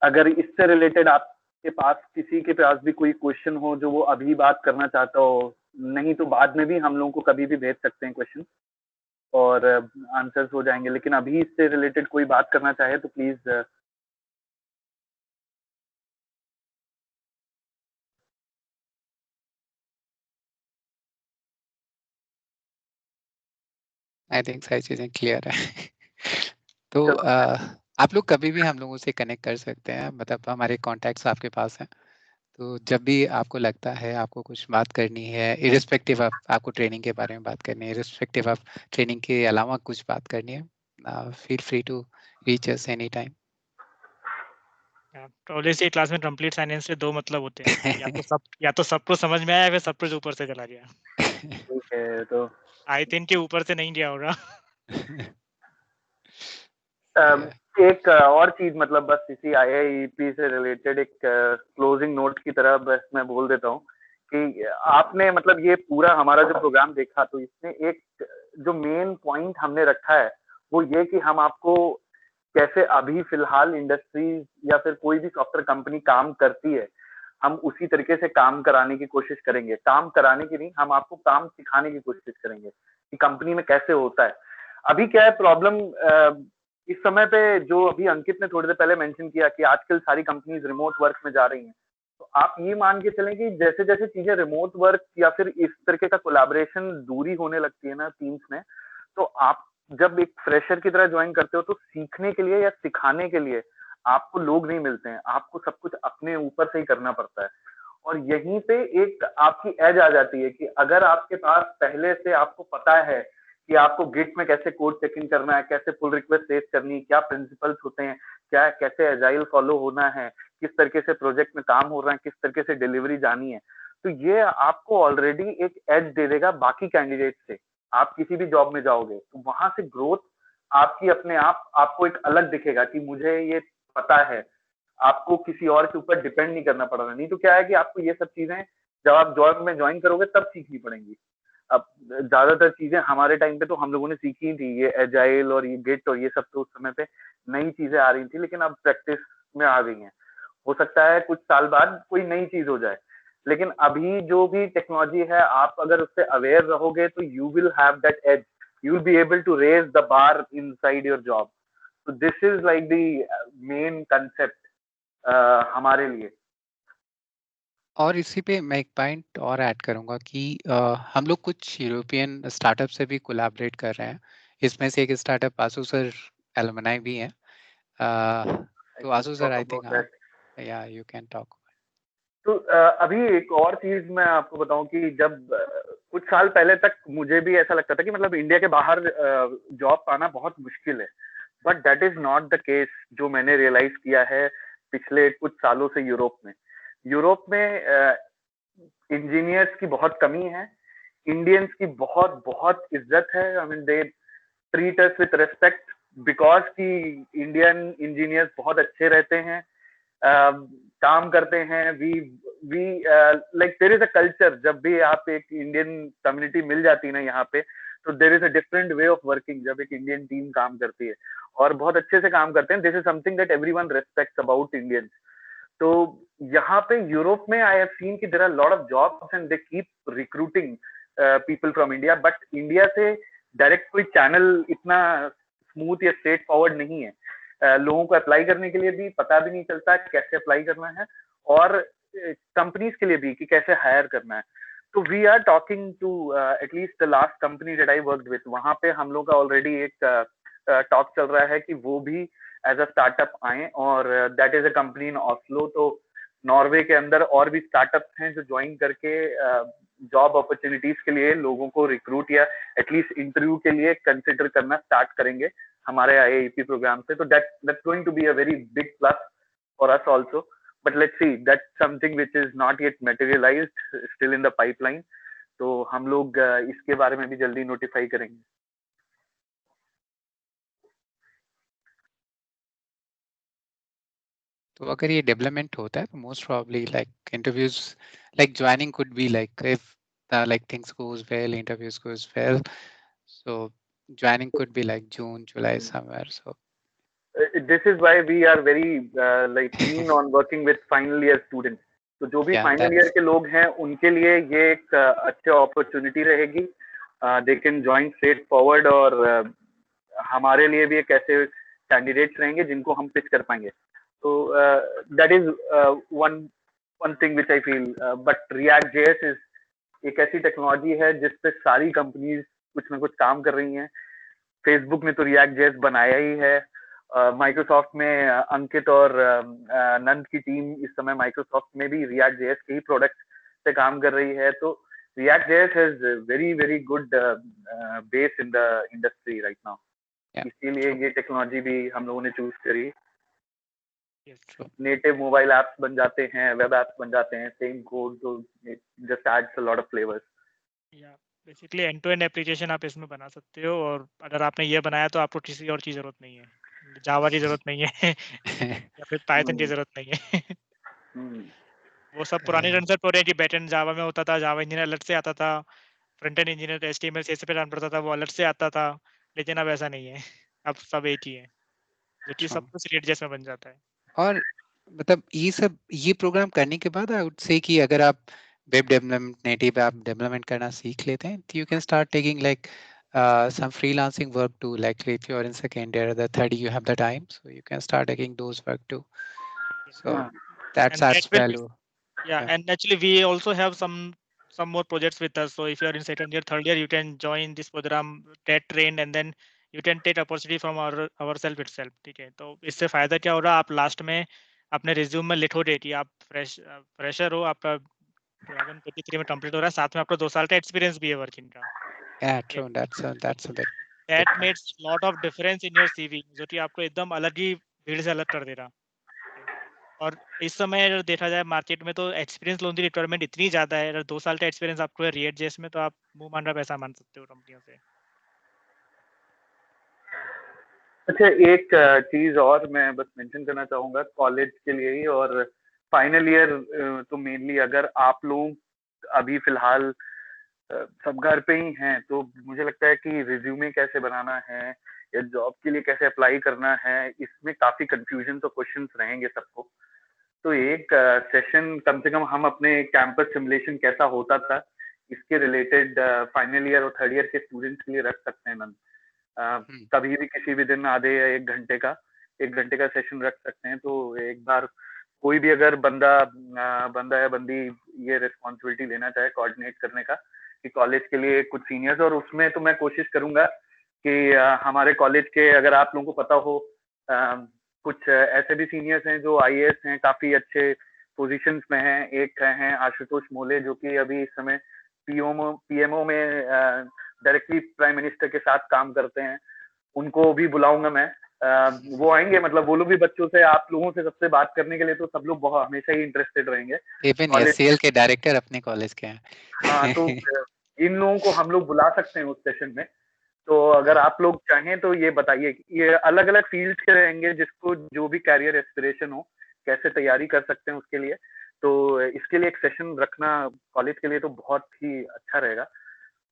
अगर इससे रिलेटेड आपके पास किसी के पास भी कोई क्वेश्चन हो जो वो अभी बात करना चाहता हो, नहीं तो बाद में भी हम लोगों को कभी भी भेज सकते हैं क्वेश्चन और आंसर्स हो जाएंगे। लेकिन अभी इससे रिलेटेड कोई बात करना चाहे तो प्लीज आई थिंक सारी चीजें क्लियर है। तो आप लोग कभी भी हम लोगों से कनेक्ट कर सकते हैं, मतलब हमारे कॉन्टैक्ट्स आपके पास हैं। तो जब भी आपको लगता है आपको कुछ बात करनी है, इरिस्पेक्टिव ऑफ आपको ट्रेनिंग के बारे में बात करनी है, इरिस्पेक्टिव ऑफ ट्रेनिंग के अलावा कुछ बात करनी है, feel free to reach us any time. टॉलेज की क्लास में कंप्लीट साइलेंस से दो मतलब होते हैं, या तो सबको समझ में आया या फिर सब कुछ ऊपर से चला गया। ठीक है, तो आई थिंक के ऊपर से नहीं गया होगा। एक और चीज, मतलब बस इसी IIEP से रिलेटेड एक क्लोजिंग नोट की तरह बस मैं बोल देता हूँ कि आपने मतलब ये पूरा हमारा जो प्रोग्राम देखा, तो इसमें एक जो मेन पॉइंट हमने रखा है वो ये कि हम आपको कैसे अभी फिलहाल इंडस्ट्रीज या फिर कोई भी सॉफ्टवेयर कंपनी काम करती है, हम उसी तरीके से काम कराने की कोशिश करेंगे। काम कराने की नहीं, हम आपको काम सिखाने की कोशिश करेंगे कि कंपनी में कैसे होता है। अभी क्या है प्रॉब्लम, इस समय पे जो अभी अंकित ने थोड़ी देर पहले मेंशन किया कि आजकल सारी कंपनीज रिमोट वर्क में जा रही हैं, तो आप ये मान के चलें कि जैसे जैसे चीजें रिमोट वर्क या फिर इस तरीके का कोलैबोरेशन दूरी होने लगती है ना टीम्स में, तो आप जब एक फ्रेशर की तरह ज्वाइन करते हो तो सीखने के लिए या सिखाने के लिए आपको लोग नहीं मिलते हैं, आपको सब कुछ अपने ऊपर से ही करना पड़ता है। और यहीं पे एक आपकी एज आ जाती है कि अगर आपके पास पहले से आपको पता है कि आपको गिट में कैसे कोड चेकिंग करना है, कैसे पुल रिक्वेस्ट रेज करनी है, क्या प्रिंसिपल्स होते हैं, क्या कैसे एजाइल फॉलो होना है, किस तरीके से प्रोजेक्ट में काम हो रहा है, किस तरीके से डिलीवरी जानी है, तो ये आपको ऑलरेडी एक एज दे देगा बाकी कैंडिडेट से। आप किसी भी जॉब में जाओगे तो वहां से ग्रोथ आपकी अपने आप आपको एक अलग दिखेगा कि मुझे ये पता है, आपको किसी और के ऊपर डिपेंड नहीं करना पड़ रहा। नहीं तो क्या है कि आपको ये सब चीजें जब आप जॉब में ज्वाइन करोगे तब सीखनी पड़ेंगी। अब ज्यादातर चीजें हमारे टाइम पे तो हम लोगों ने सीखी थी, ये एजाइल और ये गिट और ये सब तो उस समय पे नई चीजें आ रही थी, लेकिन अब प्रैक्टिस में आ गई हैं। हो सकता है कुछ साल बाद कोई नई चीज हो जाए, लेकिन अभी जो भी टेक्नोलॉजी है आप अगर उससे अवेयर रहोगे तो you will have that edge, you will be able to raise the bar inside your job. तो this is like the main concept हमारे लिए। और इसी पे मैं एक पॉइंट और ऐड करूंगा कि हम लोग कुछ यूरोपियन स्टार्टअप से भी कोलैबोरेट कर रहे हैं। इसमें से एक स्टार्टअप आसू सर एलुमनाई भी हैं। तो आसू सर आई थिंक या यू कैन टॉक। तो अभी एक और चीज मैं आपको बताऊं कि जब कुछ साल पहले तक मुझे भी ऐसा लगता था कि मतलब इंडिया के बाहर जॉब पाना बहुत मुश्किल है, but that is not the case. जो मैंने रियलाइज किया है पिछले कुछ सालों से यूरोप में इंजीनियर्स की बहुत कमी है, इंडियंस की बहुत बहुत इज्जत है। I mean they treat us with respect because कि इंडियन इंजीनियर्स बहुत अच्छे रहते हैं, काम करते हैं। We we like there is a culture, जब भी आप एक इंडियन कम्युनिटी मिल जाती है ना यहाँ पे, तो there is a different way of working जब एक इंडियन टीम काम करती है और बहुत अच्छे से काम करते हैं। This is something that everyone respects about Indians. तो यहाँ पे यूरोप में आई हैव सीन कि there are lot of jobs and they keep recruiting people from India, but India से डायरेक्ट कोई चैनल इतना स्मूथ या स्ट्रेट फॉरवर्ड नहीं है। लोगों को अप्लाई करने के लिए भी पता भी नहीं चलता कैसे अप्लाई करना है, और कंपनीज के लिए भी कि कैसे हायर करना है। तो we are talking to at least the last company that I worked with, वहां पे हम लोग का ऑलरेडी एक टॉक चल रहा है कि वो भी एज अ स्टार्टअप आए, और that is a company in Oslo. तो नॉर्वे के अंदर और भी स्टार्टअप्स हैं जो ज्वाइन करके जॉब अपॉर्चुनिटीज के लिए लोगों को रिक्रूट या एटलीस्ट इंटरव्यू के लिए कंसिडर करना स्टार्ट करेंगे हमारे IIEP प्रोग्राम से। तो that's going to be a very big plus for us also. but let's see, that's something which is not yet materialized, still in the pipeline. तो हम लोग इसके बारे में भी जल्दी नोटिफाई करेंगे. तो अगर ये डेवलपमेंट होता है तो most probably like interviews like joining could be like if like things goes well, interviews goes well, so joining could be like June, July somewhere. So this is why we are very like keen on working with final year students. तो जो भी final year के लोग हैं उनके लिए ये एक अच्छा अपॉर्चुनिटी रहेगी. They can join straight forward, और हमारे लिए भी एक ऐसे कैंडिडेट्स रहेंगे जिनको हम पिच कर पाएंगे. तो that is one thing which I feel. But react JS is एक ऐसी टेक्नोलॉजी है जिस पे सारी कंपनीज कुछ ना कुछ काम कर रही हैं. फेसबुक ने तो रिएक्ट जेएस बनाया ही है. माइक्रोसॉफ्ट में अंकित और नंद की टीम इस समय माइक्रोसॉफ्ट में भी रिएक्ट जेएस के ही प्रोडक्ट पे काम कर रही है. तो react JS has very very good base in the industry right now. इसीलिए ये टेक्नोलॉजी भी हम लोगों ने चूज करी. नेटिव मोबाइल एप्स बन जाते हैं, वेब एप्स बन जाते हैं, सेम कोड, तो just adds a lot of flavours. Basically end to end application आप इसमें बना सकते हो, और अगर आपने ये बनाया तो आपको किसी और की जरूरत नहीं है. जावा की जरूरत नहीं है या फिर पाइथन की जरूरत नहीं है. वो सब पुराने कंसेप्ट हो रहे हैं कि बैकएंड जावा में होता था, जावा इंजीनियर अलग से आता था, front end engineer HTML CSS पे काम करता था, वो अलग से आता था. लेकिन अब ऐसा नहीं है, अब सब एक ही है, जो कि सब कुछ रिएक्ट जेएस में बन जाता है. और मतलब ये प्रोग्राम करने के बाद आई वुड से कि अगर आप web development, native app development करना सीख लेते हैं तो you can start taking like some freelancing work too, like if you're in second year or the third year you have the time, so you can start taking those work too. So that's adds value. And actually we also have some more projects with us. So if you are in second year, third year, you can join this program, get trained, and then you can take opportunity from ourselves itself. ठीक है, तो इससे फायदा क्या हो रहा है, आप लास्ट में अपने रिज्यूम में लिखोगे कि आप फ्रेशर हो, आपका 2023 में कंप्लीट हो रहा है, साथ में आपका 2 साल का एक्सपीरियंस भी है वर्किंग का. Yeah, true. That's a bit. That makes lot of difference in your CV, जो कि आपको एकदम अलग ही भीड़ से अलग कर दे रहा. और इस समय अगर देखा जाए मार्केट में तो एक्सपीरियंस लोन की रिक्वायरमेंट इतनी ज्यादा है. अगर 2 साल का एक्सपीरियंस आपको है रिएक्ट जेएस में, तो आप मुंह मांगा पैसा मान सकते हो कंपनियों से. अच्छा, एक चीज और मैं बस मेंशन करना चाहूंगा कॉलेज के लिए ही, और फाइनल ईयर तो मेनली अगर आप लोग अभी फिलहाल सब घर पे ही हैं, तो मुझे लगता है कि रिज्यूमे कैसे बनाना है या जॉब के लिए कैसे अप्लाई करना है, इसमें काफी कंफ्यूजन और क्वेश्चंस रहेंगे सबको. तो एक सेशन कम से कम हम अपने कैंपस सिमुलेशन कैसा होता था इसके रिलेटेड फाइनल ईयर और थर्ड ईयर के स्टूडेंट्स के लिए रख सकते हैं नंद. कभी भी किसी भी दिन आधे या एक घंटे का सेशन रख सकते हैं. तो एक बार कोई भी अगर बंदा या बंदी ये रिस्पॉन्सिबिलिटी लेना चाहे कोऑर्डिनेट करने का कि कॉलेज के लिए कुछ सीनियर्स, और उसमें तो मैं कोशिश करूंगा कि हमारे कॉलेज के, अगर आप लोगों को पता हो, कुछ ऐसे भी सीनियर्स हैं जो आईएएस हैं, काफी अच्छे पोजीशंस में हैं. एक हैं आशुतोष मोले, जो कि अभी इस समय पीएमओ में डायरेक्टली प्राइम मिनिस्टर के साथ काम करते हैं. उनको भी बुलाऊंगा मैं. वो आएंगे, मतलब वो लोग भी बच्चों से, आप लोगों से सबसे बात करने के लिए तो सब लोग बहुत हमेशा ही इंटरेस्टेड रहेंगे. एससीएल के डायरेक्टर अपने कॉलेज के हैं. हाँ, तो इन लोगों को हम लोग बुला सकते हैं उस सेशन में. तो अगर आप लोग चाहें तो ये बताइए. ये अलग अलग फील्ड के रहेंगे, जिसको जो भी कैरियर एस्पिरेशन हो, कैसे तैयारी कर सकते हैं उसके लिए. तो इसके लिए एक सेशन रखना कॉलेज के लिए तो बहुत ही अच्छा रहेगा.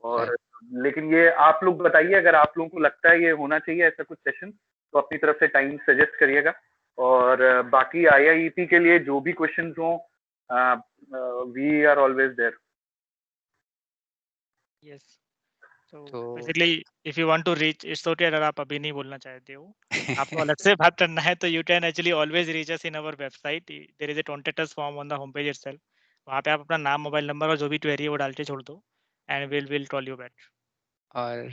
और लेकिन ये आप लोग बताइए, अगर आप लोगों को लगता है ये होना चाहिए ऐसा कुछ सेशन, तो अपनी तरफ से टाइम सजेस्ट करिएगा. और बाकी आईआईईपी के लिए जो भी क्वेश्चंस हो, we are always there. Yes. तो basically if you want to reach, it's okay अगर आप अभी नहीं बोलना चाहते हो, आपको अलग से बात करना है, तो you can actually always reach us in our website. There is a contact us form on the home page itself. वहां पे आप अपना नाम, मोबाइल नंबर और जो भी क्वेरी है वो डाल के छोड़ दो, and will call you back. और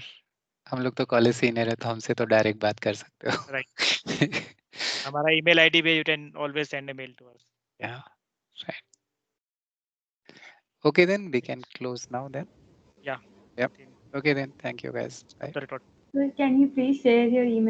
हम लोग तो कॉलेज सीनियर है, तो हमसे तो डायरेक्ट बात कर सकते हो. राइट. हमारा ईमेल आईडी पे you can always send a mail to us. Yeah, right. Okay, then we can close now then. Yeah. Yep. Okay then. Thank you guys. Bye. Can you please share your email?